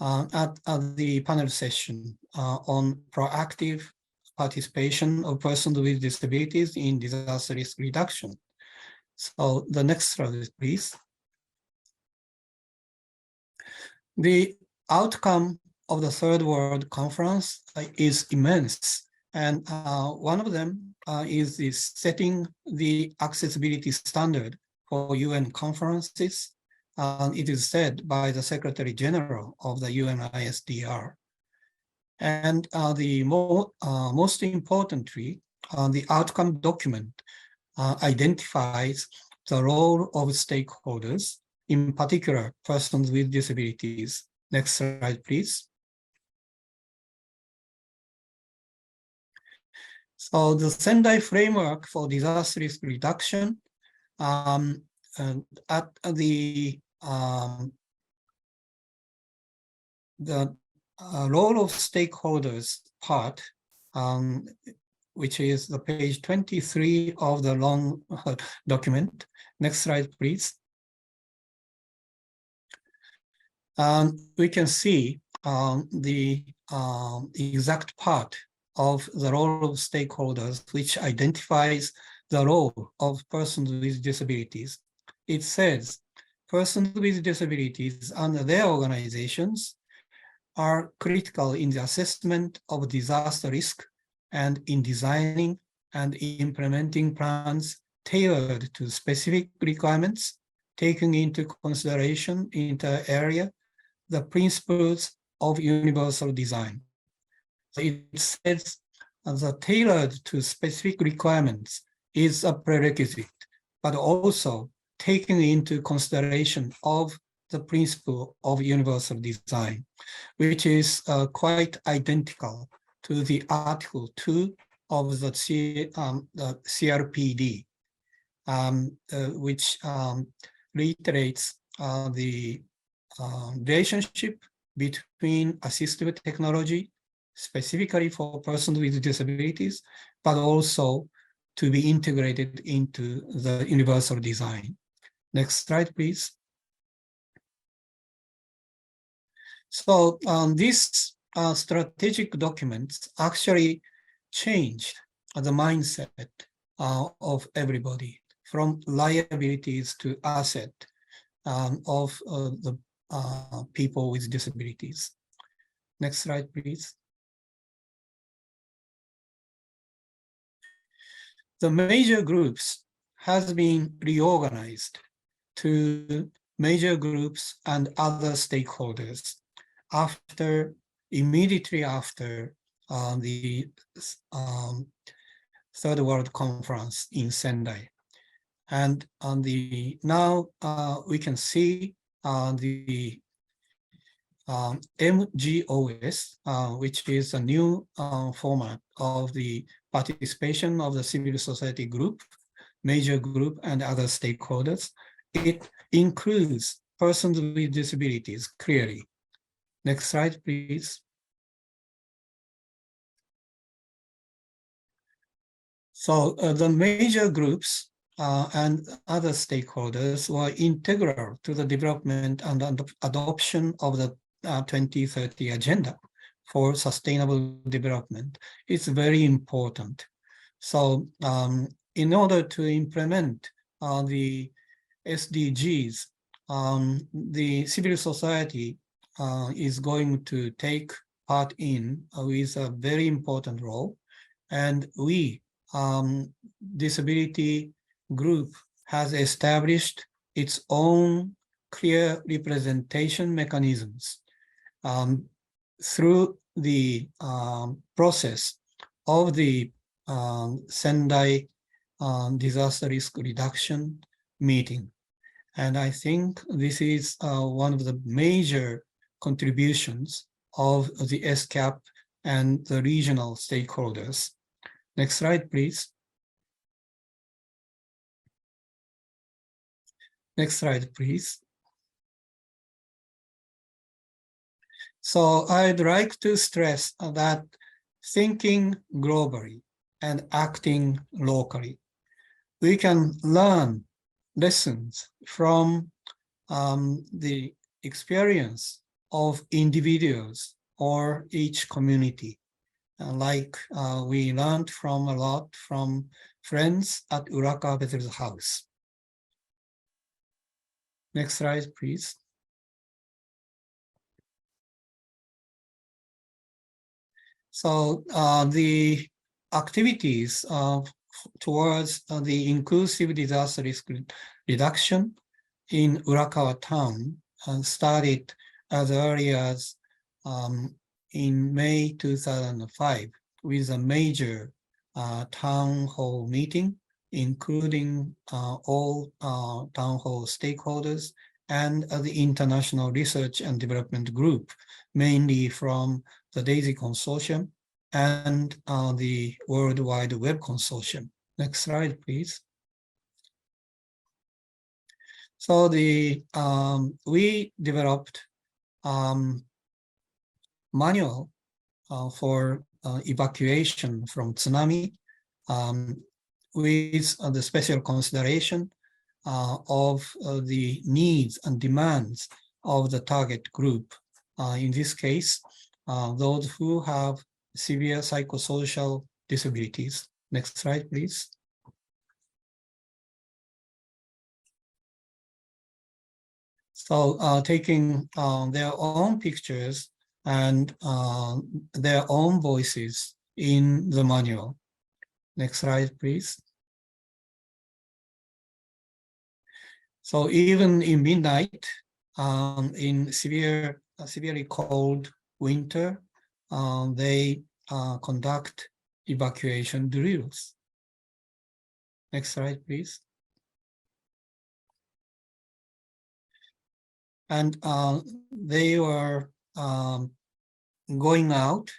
S2: at the panel session on proactive participation of persons with disabilities in disaster risk reduction. So the next slide, please. The outcome of the Third World Conference is immense. And one of them is setting the accessibility standard for UN conferences. It is said by the Secretary General of the UNISDR. And most importantly, the outcome document identifies the role of stakeholders, in particular, persons with disabilities. Next slide, please. So the Sendai framework for disaster risk reduction at the role of stakeholders part, which is the page 23 of the long document. Next slide, please. We can see the exact part of the role of stakeholders, which identifies the role of persons with disabilities. It says, persons with disabilities and their organizations are critical in the assessment of disaster risk and in designing and implementing plans tailored to specific requirements, taking into consideration inter area the principles of universal design. It says the tailored to specific requirements is a prerequisite, but also taking into consideration of the principle of universal design, which is quite identical to the Article 2 of the CRPD, which reiterates the relationship between assistive technology, specifically for persons with disabilities, but also to be integrated into the universal design. Next slide, please. So these strategic documents actually changed the mindset of everybody, from liabilities to asset of the people with disabilities. Next slide, please. The major groups has been reorganized to major groups and other stakeholders immediately after the Third World Conference in Sendai. And now we can see the MGOS, which is a new format of the participation of the civil society group, major group, and other stakeholders. It includes persons with disabilities clearly. Next slide, please. So the major groups and other stakeholders were integral to the development and adoption of the 2030 agenda for sustainable development. It's very important. So in order to implement the SDGs, the civil society is going to take part in with a very important role. And we, disability group, has established its own clear representation mechanisms through the process of the Sendai disaster risk reduction meeting. And I think this is one of the major contributions of the ESCAP and the regional stakeholders. Next slide, please. Next slide, please. So I'd like to stress that thinking globally and acting locally, we can learn lessons from the experience of individuals or each community. Like we learned from a lot from friends at Urakawa Bethel's house. Next slide, please. So the activities towards the inclusive disaster risk reduction in Urakawa town started as early as in May 2005 with a major town hall meeting, including all town hall stakeholders and the International Research and Development Group, mainly from the DAISY Consortium and the World Wide Web Consortium. Next slide, please. So we developed manual for evacuation from tsunami with the special consideration of the needs and demands of the target group. In this case, those who have severe psychosocial disabilities. Next slide, please. So taking their own pictures and their own voices in the manual. Next slide, please. So even in midnight, in severely cold winter, they conduct evacuation drills. Next slide, please. And they were going out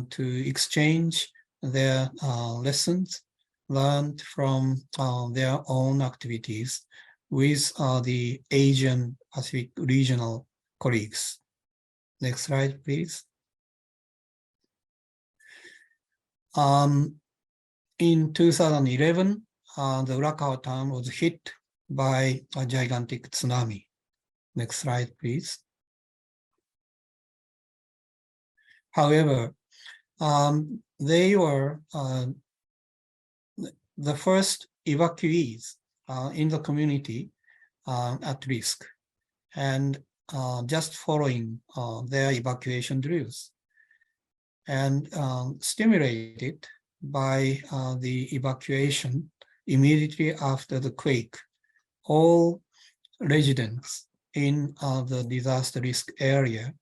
S2: to exchange their lessons learned from their own activities with the Asian Pacific regional colleagues. Next slide, please. In 2011, the Urakawa town was hit by a gigantic tsunami. Next slide, please. However, they were the first evacuees in the community at risk, and just following their evacuation drills. And stimulated by the evacuation immediately after the quake, all residents in the disaster risk area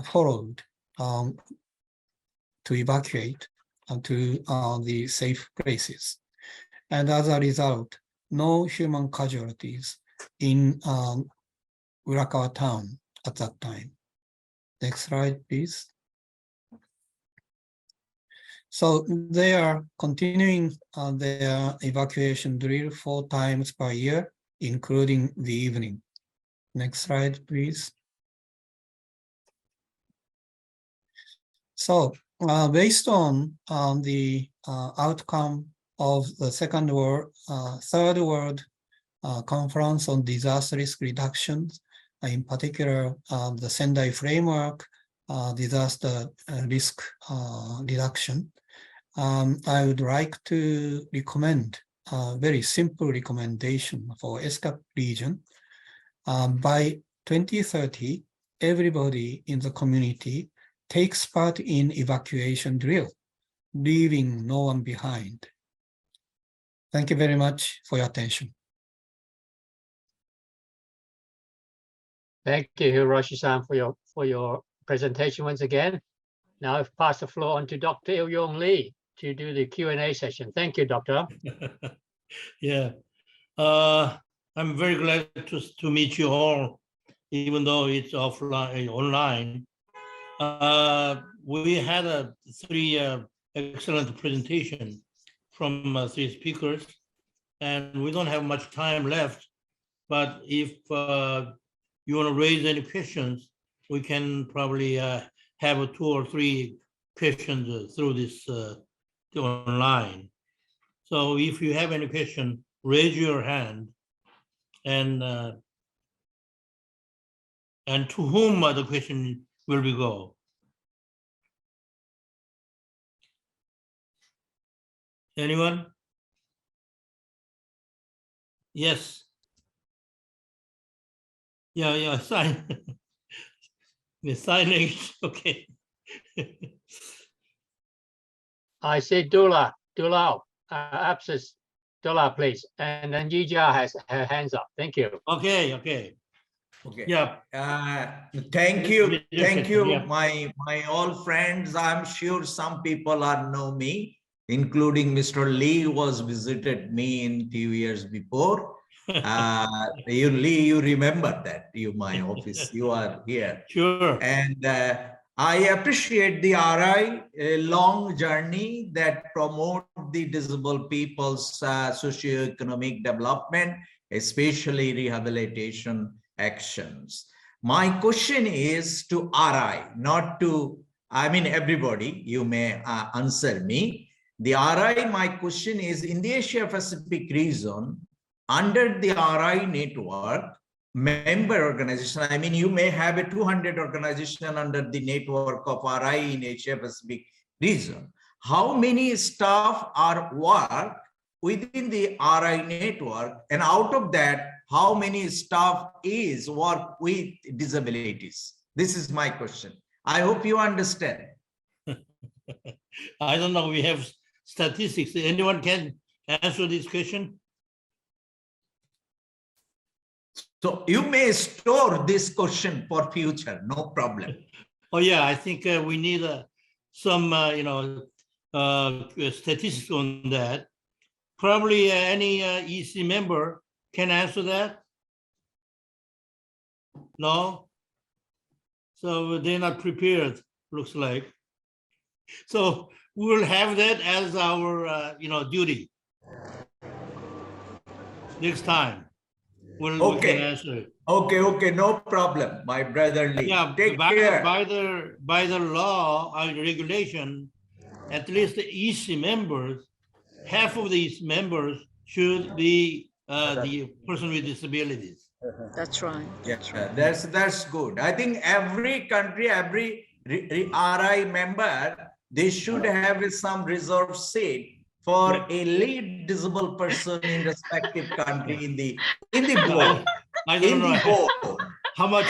S2: followed to evacuate to the safe places. And as a result, no human casualties in Urakawa town at that time. Next slide, please. So they are continuing their evacuation drill 4 times per year, including the evening. Next slide, please. So based on the outcome of the Third World Conference on Disaster Risk Reductions, in particular the Sendai Framework Disaster Risk Reduction, I would like to recommend a very simple recommendation for ESCAP region. By 2030, everybody in the community takes part in evacuation drill, leaving no one behind. Thank you very much for your attention.
S1: Thank you, Hiroshi-san, for your presentation once again. Now I've passed the floor on to Dr. Il-Yong Lee to do the Q&A session. Thank you, Doctor.
S7: Yeah, I'm very glad to meet you all, even though it's offline, online. We had 3 excellent presentations from 3 speakers, and we don't have much time left. But if you want to raise any questions, we can probably have 2 or 3 questions through this online. So if you have any question, raise your hand, and to whom the question will we go? Anyone? Yes. Yeah, sign. The sign language, okay.
S1: I see Dula, abscess, Dula, please. And then Yija has her hands up. Thank you.
S7: Okay.
S8: Okay.
S7: Yeah.
S8: Thank you. Thank you,
S7: Yeah.
S8: my old friends. I'm sure some people are know me, including Mr. Lee, who was visited me in 2 years before. Lee, you remember that, my office, you are here.
S7: Sure.
S8: And I appreciate the RI, a long journey that promote the disabled people's socioeconomic development, especially rehabilitation actions. My question is to RI, not to, everybody, you may answer me. The RI, my question is, in the Asia Pacific region, under the RI network, member organization, you may have a 200 organization under the network of RI in Asia Pacific region. How many staff are work within the RI network, and out of that, how many staff is work with disabilities? This is my question. I hope you understand.
S7: I don't know, we have statistics. Anyone can answer this question?
S8: So you may store this question for future, no problem.
S7: Oh yeah, I think we need some statistics on that. Probably any EC member can answer that. No, so they're not prepared, looks like. So we will have that as our duty next time. We can answer it.
S8: Okay, no problem, my brother Lee.
S7: Yeah,
S8: Take care.
S7: by the law or regulation, at least the EC members, half of these members should be the person with disabilities.
S9: That's right.
S8: Yeah, that's good. I think every country, every RI member, they should have some reserved seat for a lead disabled person in respective country in the board.
S7: I don't know how much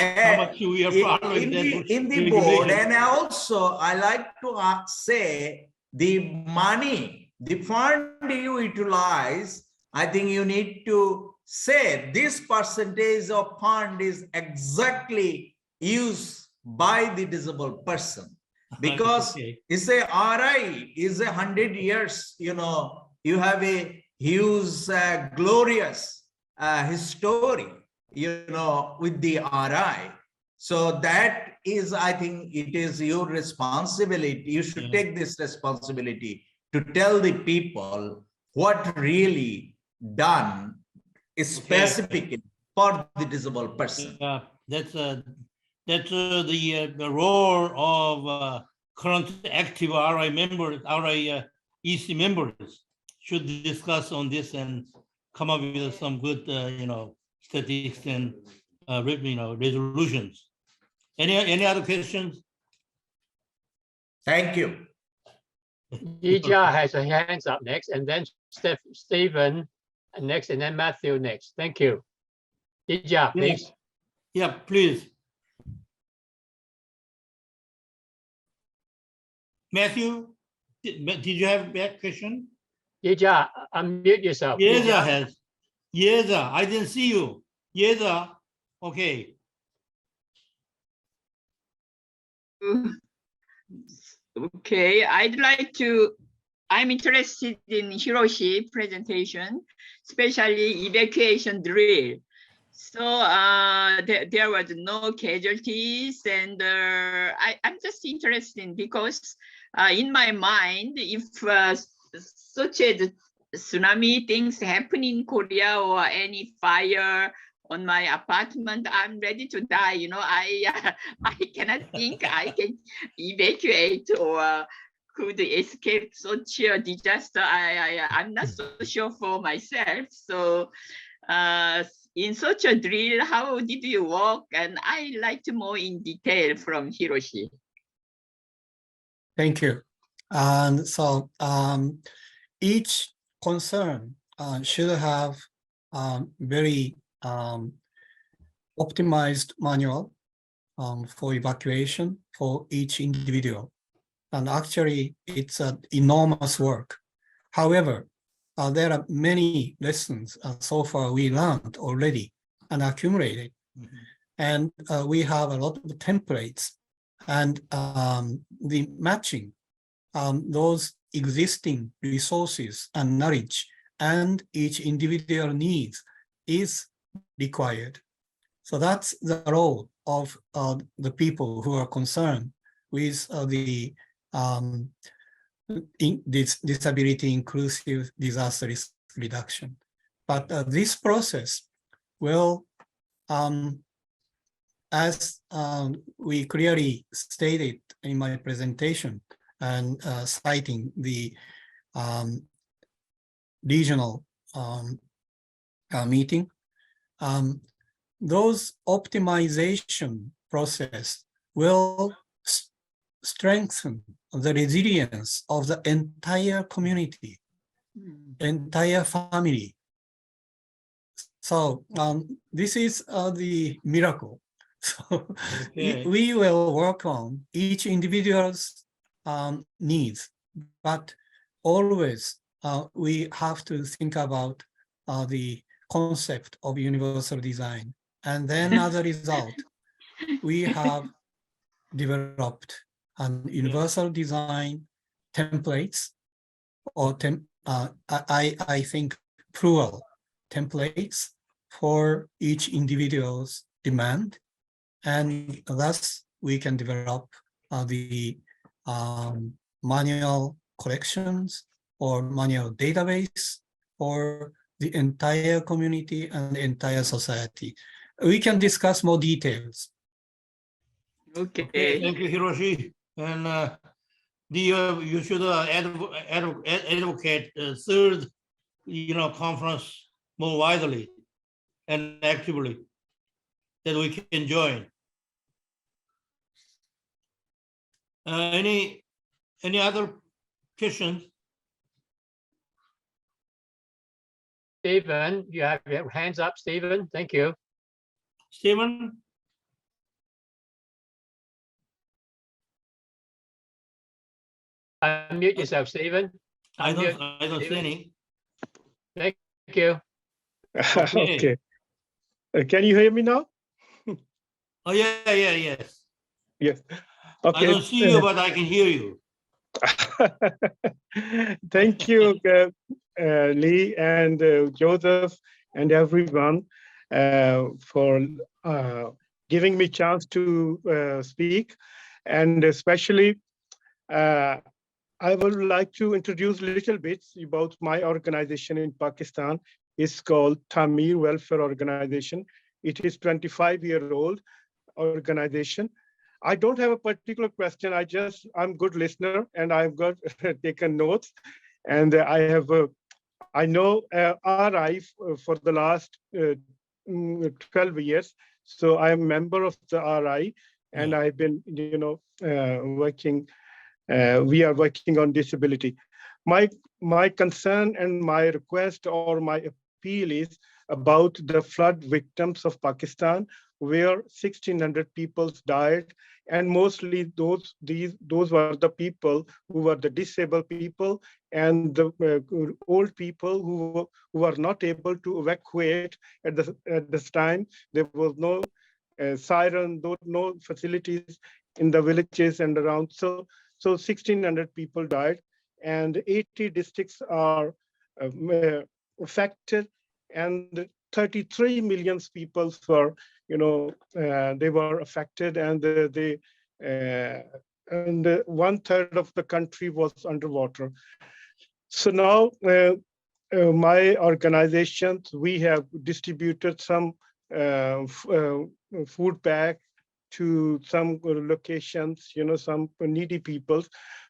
S7: we are following
S8: in the board. And also I like to say the money, the fund you utilize, I think you need to say this percentage of fund is exactly used by the disabled person. Because it's a RI is 100 years, you have a huge, glorious history, with the RI. So that is, I think it is your responsibility. You should take this responsibility to tell the people what really done specifically for the disabled person.
S7: That's the role of current active RI members, RI EC members should discuss on this and come up with some good, statistics and resolutions. Any other questions?
S8: Thank you.
S1: Yija has her hands up next, and then Stephen next, and then Matthew next. Thank you. Yija, please.
S7: Yeah, please. Matthew, did you have that question?
S1: Yija, unmute yourself.
S7: Yeza has. Yeza, I didn't see you. Yeza, okay.
S6: Okay, I'm interested in Hiroshi presentation, especially evacuation drill. So there was no casualties, and I'm just interested because in my mind, if such a tsunami things happen in Korea or any fire
S9: on my apartment. I'm ready to die. You know, I cannot think I can evacuate or could escape such a disaster. I'm not so sure for myself. So in such a drill, how did you work? And I like to more in detail from Hiroshi.
S2: Thank you. And so each concern should have very optimized manual for evacuation for each individual. And actually, it's an enormous work. However, there are many lessons so far we learned already and accumulated. And we have a lot of templates and the matching those existing resources and knowledge and each individual needs is required. So that's the role of the people who are concerned with the disability inclusive disaster risk reduction. But this process will, as we clearly stated in my presentation and citing the regional meeting, those optimization process will strengthen the resilience of the entire community, entire family. So this is the miracle. So we will work on each individual's needs, but always we have to think about the concept of universal design. And then as a result, we have developed universal design templates, or I think plural templates for each individual's demand. And thus we can develop the manual collections or manual database for the entire community and the entire society. We can discuss more details.
S9: Okay.
S7: Thank you, Hiroshi. And you should advocate third, conference more widely and actively that we can join. Any other questions?
S1: Stephen, you have your hands up, Stephen. Thank you.
S7: Stephen?
S1: Unmute yourself, Stephen.
S7: I don't
S1: Unmute,
S7: see
S1: Stephen.
S7: any.
S1: Thank you.
S7: Okay.
S10: Can you hear me now?
S7: Oh, yes.
S10: Yes.
S7: I
S10: Okay.
S7: don't see you, but I can hear you.
S10: Thank you, Lee and Joseph and everyone for giving me chance to speak. And especially, I would like to introduce a little bit about my organization in Pakistan. It's called Tamir Welfare Organization. It is 25-year-old organization. I don't have a particular question. I'm good listener and I've got taken notes. And I know RI for the last 12 years. So I'm a member of the RI and I've been, working. We are working on disability. My concern and my request or my appeal is about the flood victims of Pakistan, where 1,600 people died, and mostly those were the people who were the disabled people and the old people who were not able to evacuate at this time. There was no siren, no facilities in the villages and around. So 1,600 people died, and 80 districts are affected, and 33 million people were, they were affected, and and 1/3 of the country was underwater. So now my organizations, we have distributed some food bag to some locations, some needy people.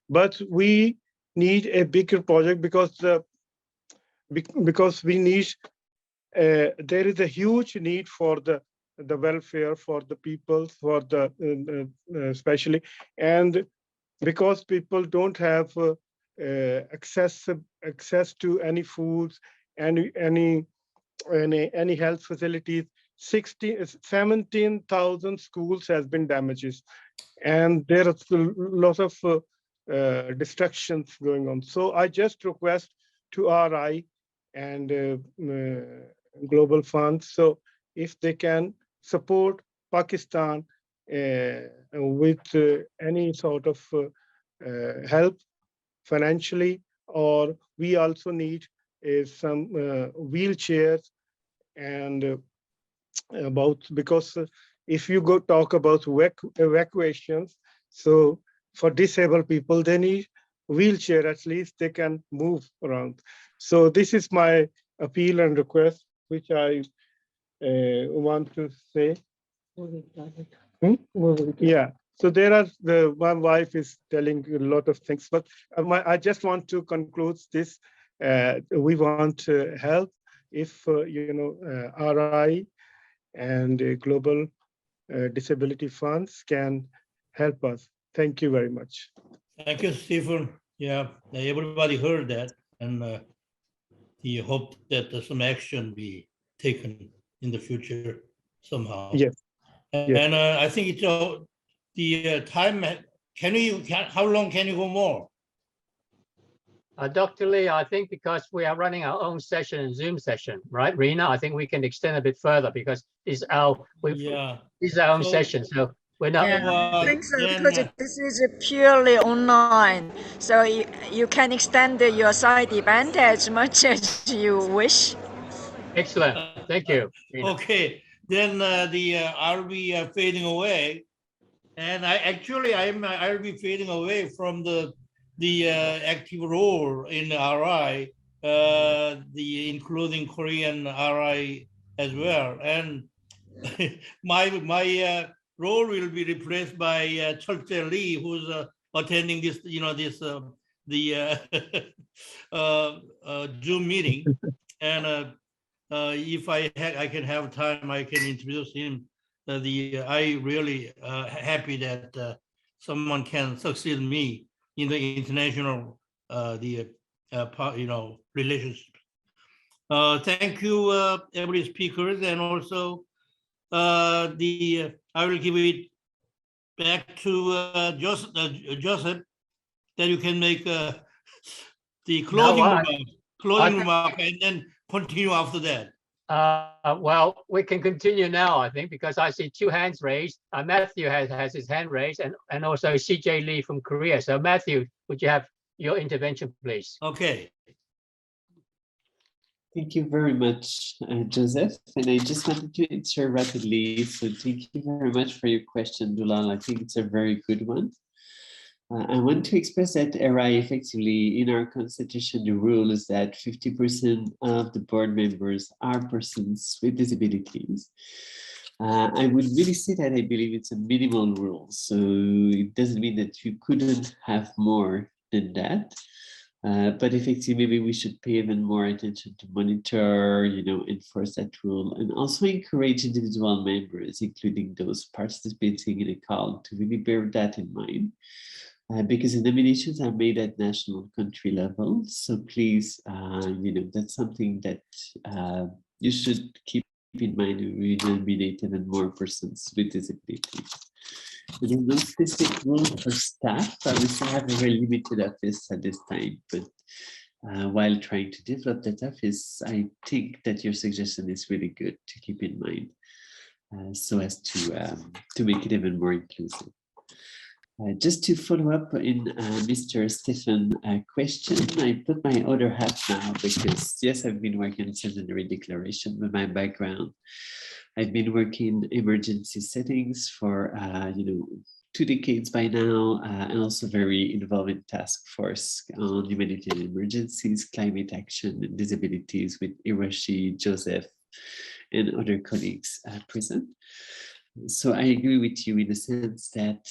S10: But we need a bigger project because we need, there is a huge need for the welfare for the people, for the especially, and because people don't have access to any foods, any health facilities. 17,000 schools has been damaged, and there are lots of destructions going on. So I just request to RI and global funds, so if they can support Pakistan with any sort of help financially, or we also need some wheelchairs and because if you go talk about evacuations, so for disabled people, they need wheelchair, at least they can move around. So this is my appeal and request, which I want to say. Yeah, so there are my wife is telling a lot of things, but I just want to conclude this. We want help if RI and global disability funds can help us. Thank you very much.
S7: Thank you, Stephen. Yeah, everybody heard that, and we hope that some action be taken in the future somehow.
S10: Yes.
S7: And I think it's the time. How long can you go more?
S1: Dr. Lee, I think because we are running our own session, Zoom session, right, Rena? I think we can extend a bit further because this is our own session. So we're not.
S11: Yeah, I think so, because this is purely online, so you can extend your side event as much as you wish.
S1: Excellent. Thank you. Rena.
S7: Okay, then I'll be fading away, and I'll be fading away from the active role in RI, including Korean RI as well, and my role will be replaced by Cheol Lee, who's attending this, Zoom meeting, and if I can have time, I can introduce him. I really happy that someone can succeed me in the international relationship. Thank you, every speakers, and also I will give it back to Joseph, that you can make the closing remark, and then continue after that.
S1: Well, we can continue now, I think, because I see two hands raised. Matthew has his hand raised, and also CJ Lee from Korea. So Matthew, would you have your intervention, please?
S7: Okay.
S5: Thank you very much, Joseph. And I just wanted to answer rapidly. So thank you very much for your question, Dulal. I think it's a very good one. I want to express that RI effectively in our constitution, the rule is that 50% of the board members are persons with disabilities. I would really say that I believe it's a minimal rule. So it doesn't mean that you couldn't have more than that. But effectively, maybe we should pay even more attention to monitor, enforce that rule, and also encourage individual members, including those participating in a call, to really bear that in mind. Because the nominations are made at national country level. So please, that's something that you should keep in mind when we nominate even more persons with disabilities. There is no specific rule for staff. We still have a very limited office at this time, but while trying to develop that office, I think that your suggestion is really good to keep in mind, so as to make it even more inclusive. Just to follow up in Mr. Stephen's question, I put my other hat now because yes, I've been working on centenary declaration with my background. I've been working in emergency settings for 2 decades by now, and also very involved in task force on humanitarian emergencies, climate action, and disabilities with Hiroshi, Joseph, and other colleagues present. So I agree with you in the sense that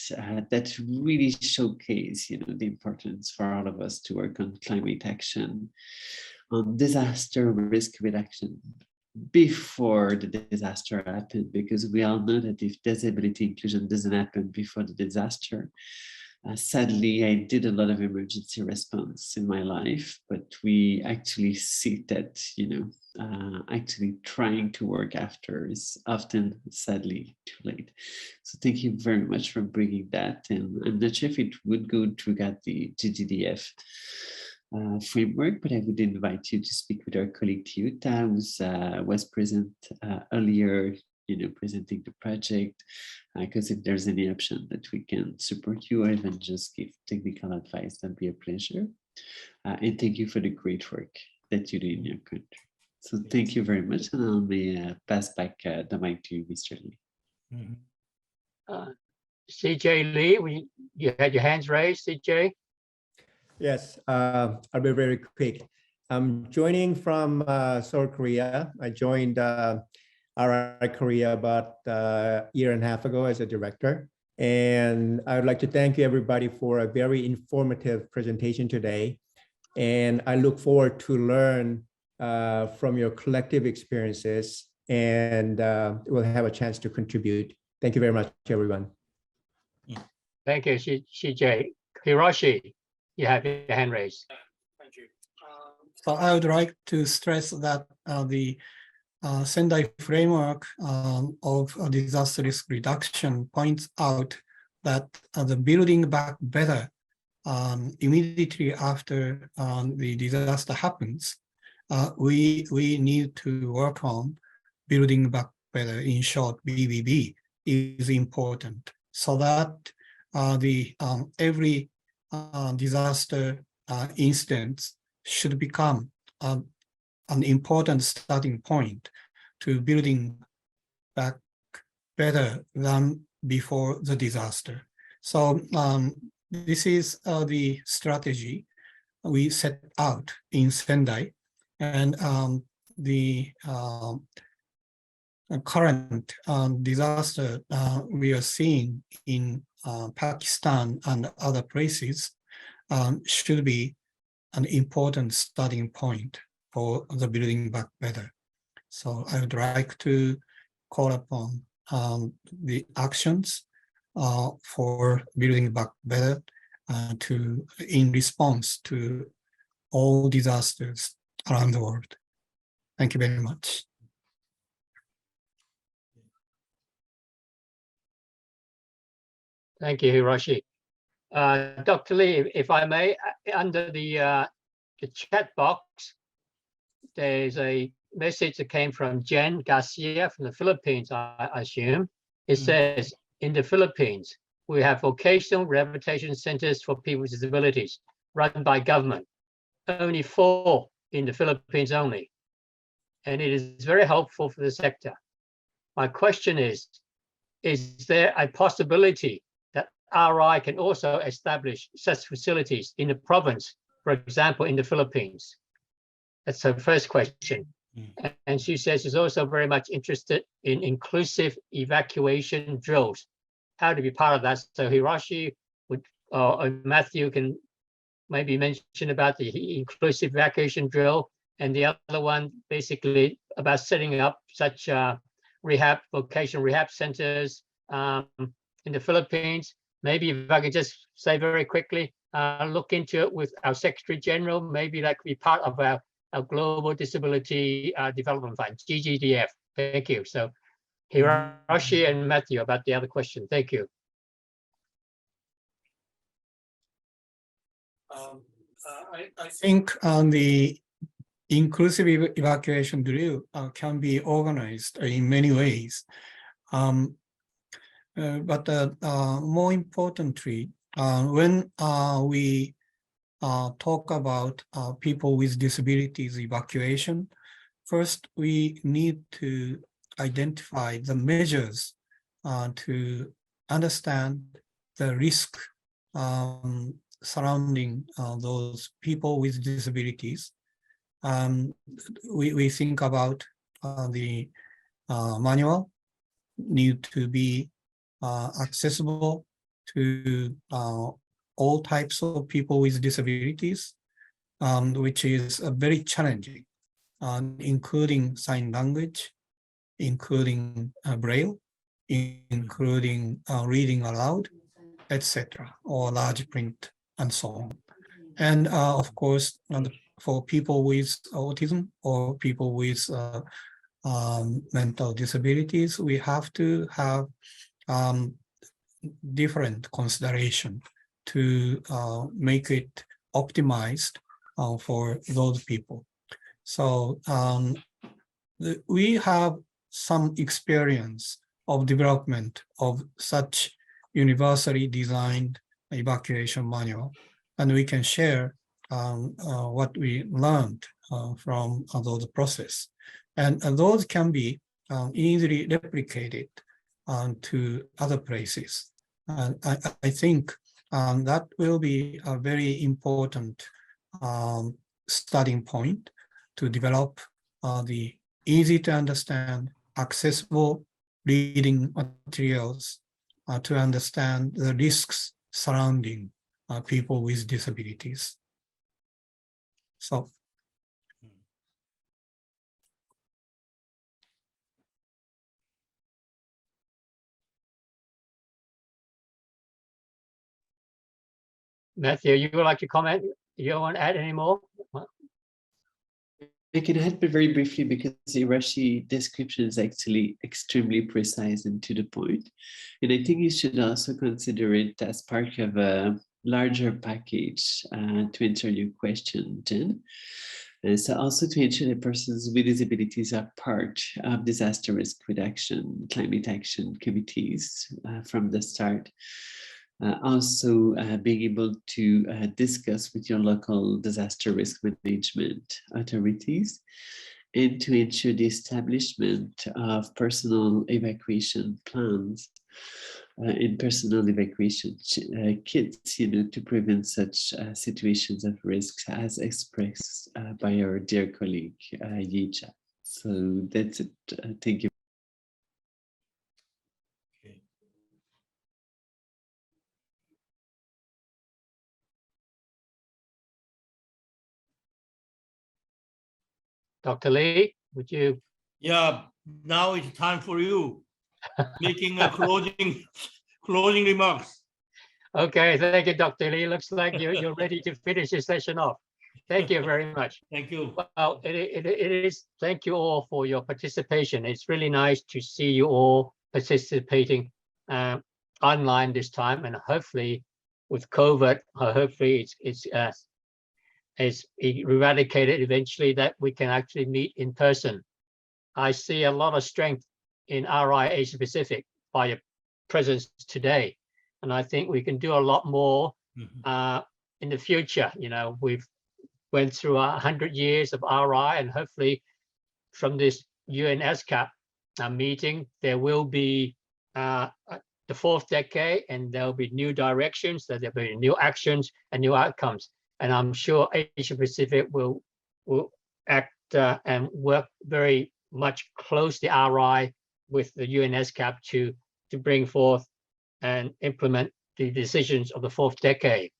S5: that really showcase, the importance for all of us to work on climate action, on disaster risk reduction before the disaster happened, because we all know that if disability inclusion doesn't happen before the disaster, sadly, I did a lot of emergency response in my life, but we actually see that, actually trying to work after is often, sadly, too late. So thank you very much for bringing that. And I'm not sure if it would go through the GGDF framework, but I would invite you to speak with our colleague Tiuta, who was present earlier, presenting the project, because if there's any option that we can support you or even just give technical advice, that'd be a pleasure. And thank you for the great work that you do in your country. So thank you very much, and I'll pass back the mic to you, Mr. Lee.
S1: CJ Lee, you had your hands raised, CJ?
S12: Yes, I'll be very quick. I'm joining from Seoul, Korea. I joined RI Korea about a year and a half ago as a director. And I would like to thank you everybody for a very informative presentation today. And I look forward to learn from your collective experiences, and we'll have a chance to contribute. Thank you very much, everyone.
S1: Thank you, CJ. Hiroshi, you have your hand raised.
S2: Thank you. So I would like to stress that the Sendai framework of disaster risk reduction points out that the building back better immediately after the disaster happens, we need to work on building back better. In short, BBB is important, so that every disaster instance should become an important starting point to building back better than before the disaster. So this is the strategy we set out in Sendai, and the current disaster we are seeing in Pakistan and other places should be an important starting point for the building back better. So I would like to call upon the actions for building back better in response to all disasters around the world. Thank you very much.
S1: Thank you, Hiroshi. Dr. Lee, if I may, under the chat box, there's a message that came from Jen Garcia from the Philippines, I assume. It says, in the Philippines, we have vocational rehabilitation centers for people with disabilities run by government. Only 4 in the Philippines only. And it is very helpful for the sector. My question is there a possibility that RI can also establish such facilities in the province, for example, in the Philippines? That's her first question. And she says she's also very much interested in inclusive evacuation drills. How to be part of that? So Hiroshi or Matthew can maybe mention about the inclusive evacuation drill, and the other one basically about setting up such vocational rehab centers in the Philippines. Maybe if I could just say very quickly, look into it with our Secretary General, maybe that could be part of our Global Disability Development Fund, GGDF. Thank you. So Hiroshi and Matthew about the other question. Thank you.
S2: I think the inclusive evacuation drill can be organized in many ways. But more importantly, when we talk about people with disabilities evacuation, first we need to identify the measures to understand the risk surrounding those people with disabilities. We think about the manual need to be accessible to all types of people with disabilities, which is very challenging, including sign language, including Braille, including reading aloud, etc., or large print, and so on. And of course, for people with autism or people with mental disabilities, we have to have different consideration to make it optimized for those people. So we have some experience of development of such universally designed evacuation manual, and we can share what we learned from those process. And those can be easily replicated to other places. I think that will be a very important starting point to develop the easy to understand, accessible reading materials to understand the risks surrounding people with disabilities. So.
S1: Matthew, you would like to comment? You don't want to add any more?
S5: I can add, but very briefly, because the Irashi description is actually extremely precise and to the point. And I think you should also consider it as part of a larger package to answer your question, Jen. So also to ensure that persons with disabilities are part of disaster risk reduction, climate action committees from the start. Also being able to discuss with your local disaster risk management authorities, and to ensure the establishment of personal evacuation plans and personal evacuation kits, to prevent such situations of risk as expressed by our dear colleague Yeja. So that's it. Thank you.
S1: Dr. Lee, would you?
S7: Yeah, now it's time for you making a closing remarks.
S1: Okay, thank you, Dr. Lee. Looks like you're ready to finish your session off. Thank you very much.
S7: Thank you.
S1: Well, it is. Thank you all for your participation. It's really nice to see you all participating online this time, and hopefully, with COVID, hopefully it's eradicated eventually, that we can actually meet in person. I see a lot of strength in RI Asia Pacific by your presence today, and I think we can do a lot more in the future. We've went through 100 years of RI, and hopefully from this UNESCAP meeting, there will be the fourth decade, and there'll be new directions, there'll be new actions and new outcomes. And I'm sure Asia Pacific will act and work very much closely RI with the UNESCAP to bring forth and implement the decisions of the fourth decade.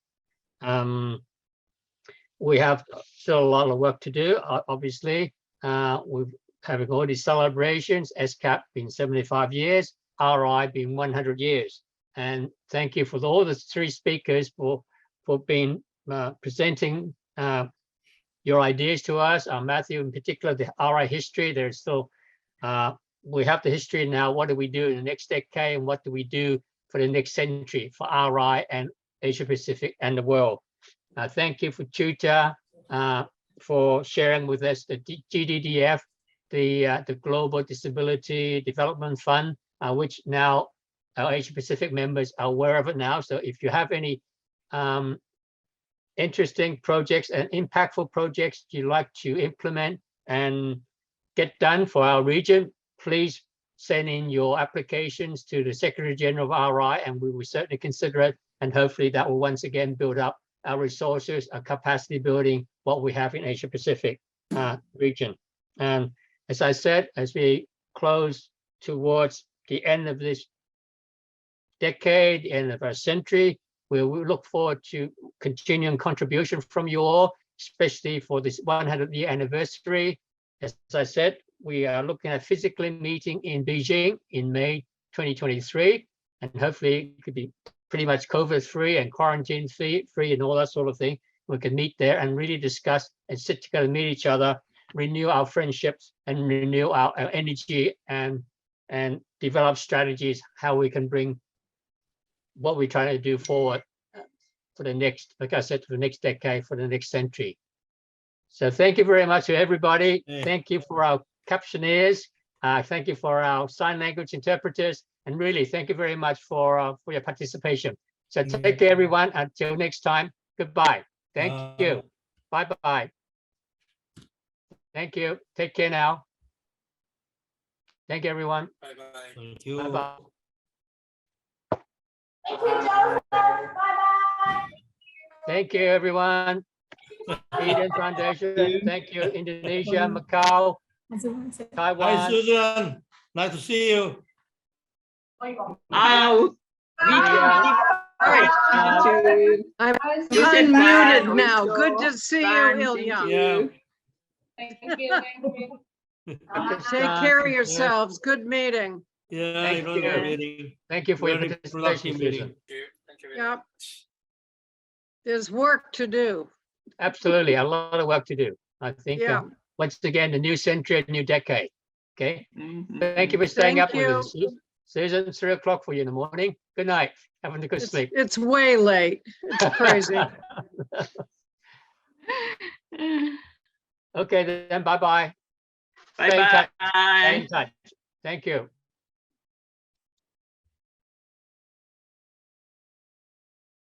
S1: We have still a lot of work to do. Obviously, we're having all these celebrations, ESCAP being 75 years, RI being 100 years. And thank you for all the three speakers for being presenting your ideas to us. Matthew, in particular, the RI history. There's still, we have the history now. What do we do in the next decade, and what do we do for the next century for RI and Asia Pacific and the world? Thank you for Chuta for sharing with us the GDDF, the Global Disability Development Fund, which now our Asia Pacific members are aware of it now. So if you have any interesting projects and impactful projects you'd like to implement and get done for our region, please send in your applications to the Secretary General of RI, and we will certainly consider it. And hopefully that will once again build up our resources, our capacity building, what we have in Asia Pacific region. And as I said, as we close towards the end of this decade, end of our century. We look forward to continuing contribution from you all, especially for this 100-year anniversary. As I said, we are looking at physically meeting in Beijing in May 2023, and hopefully it could be pretty much COVID-free and quarantine-free and all that sort of thing. We can meet there and really discuss and sit together, meet each other, renew our friendships and renew our energy and develop strategies how we can bring what we're trying to do forward for the next, like I said, for the next decade, for the next century. So thank you very much to everybody.
S7: Yeah.
S1: Thank you for our captioneers. Thank you for our sign language interpreters. And really, thank you very much for your participation. So take care, everyone. Until next time, goodbye. Thank you. Bye-bye. Thank you. Take care now. Thank you, everyone.
S7: Thank you.
S1: Bye-bye. Thank you, everyone. Eden Foundation. Thank you, Indonesia, Macau,
S7: Hi,
S1: Taiwan.
S7: Susan. Nice to see you.
S9: Oh,
S13: I'm
S9: You said
S13: unmuted
S9: bye.
S13: now. Good to see you,
S9: Bye,
S13: Ilya.
S9: thank
S7: Yeah.
S13: Take care of yourselves. Good meeting.
S7: Yeah,
S1: Thank
S7: it was
S1: you.
S7: a very,
S1: Thank you for your
S7: very
S1: participation,
S7: productive
S1: Susan.
S7: meeting.
S13: Yep. There's work to do.
S1: Absolutely, a lot of work to do. I think,
S13: Yeah.
S1: once again, the new century, a new decade. Okay,
S9: Mhm.
S1: thank you for staying
S13: Thank
S1: up with us. Susan, it's 3 o'clock for you in the morning. Good night. Having a good sleep.
S13: It's way late. It's crazy.
S1: Okay, then bye-bye.
S9: Bye
S1: Stay in touch. Stay
S9: bye.
S1: in touch. Thank you.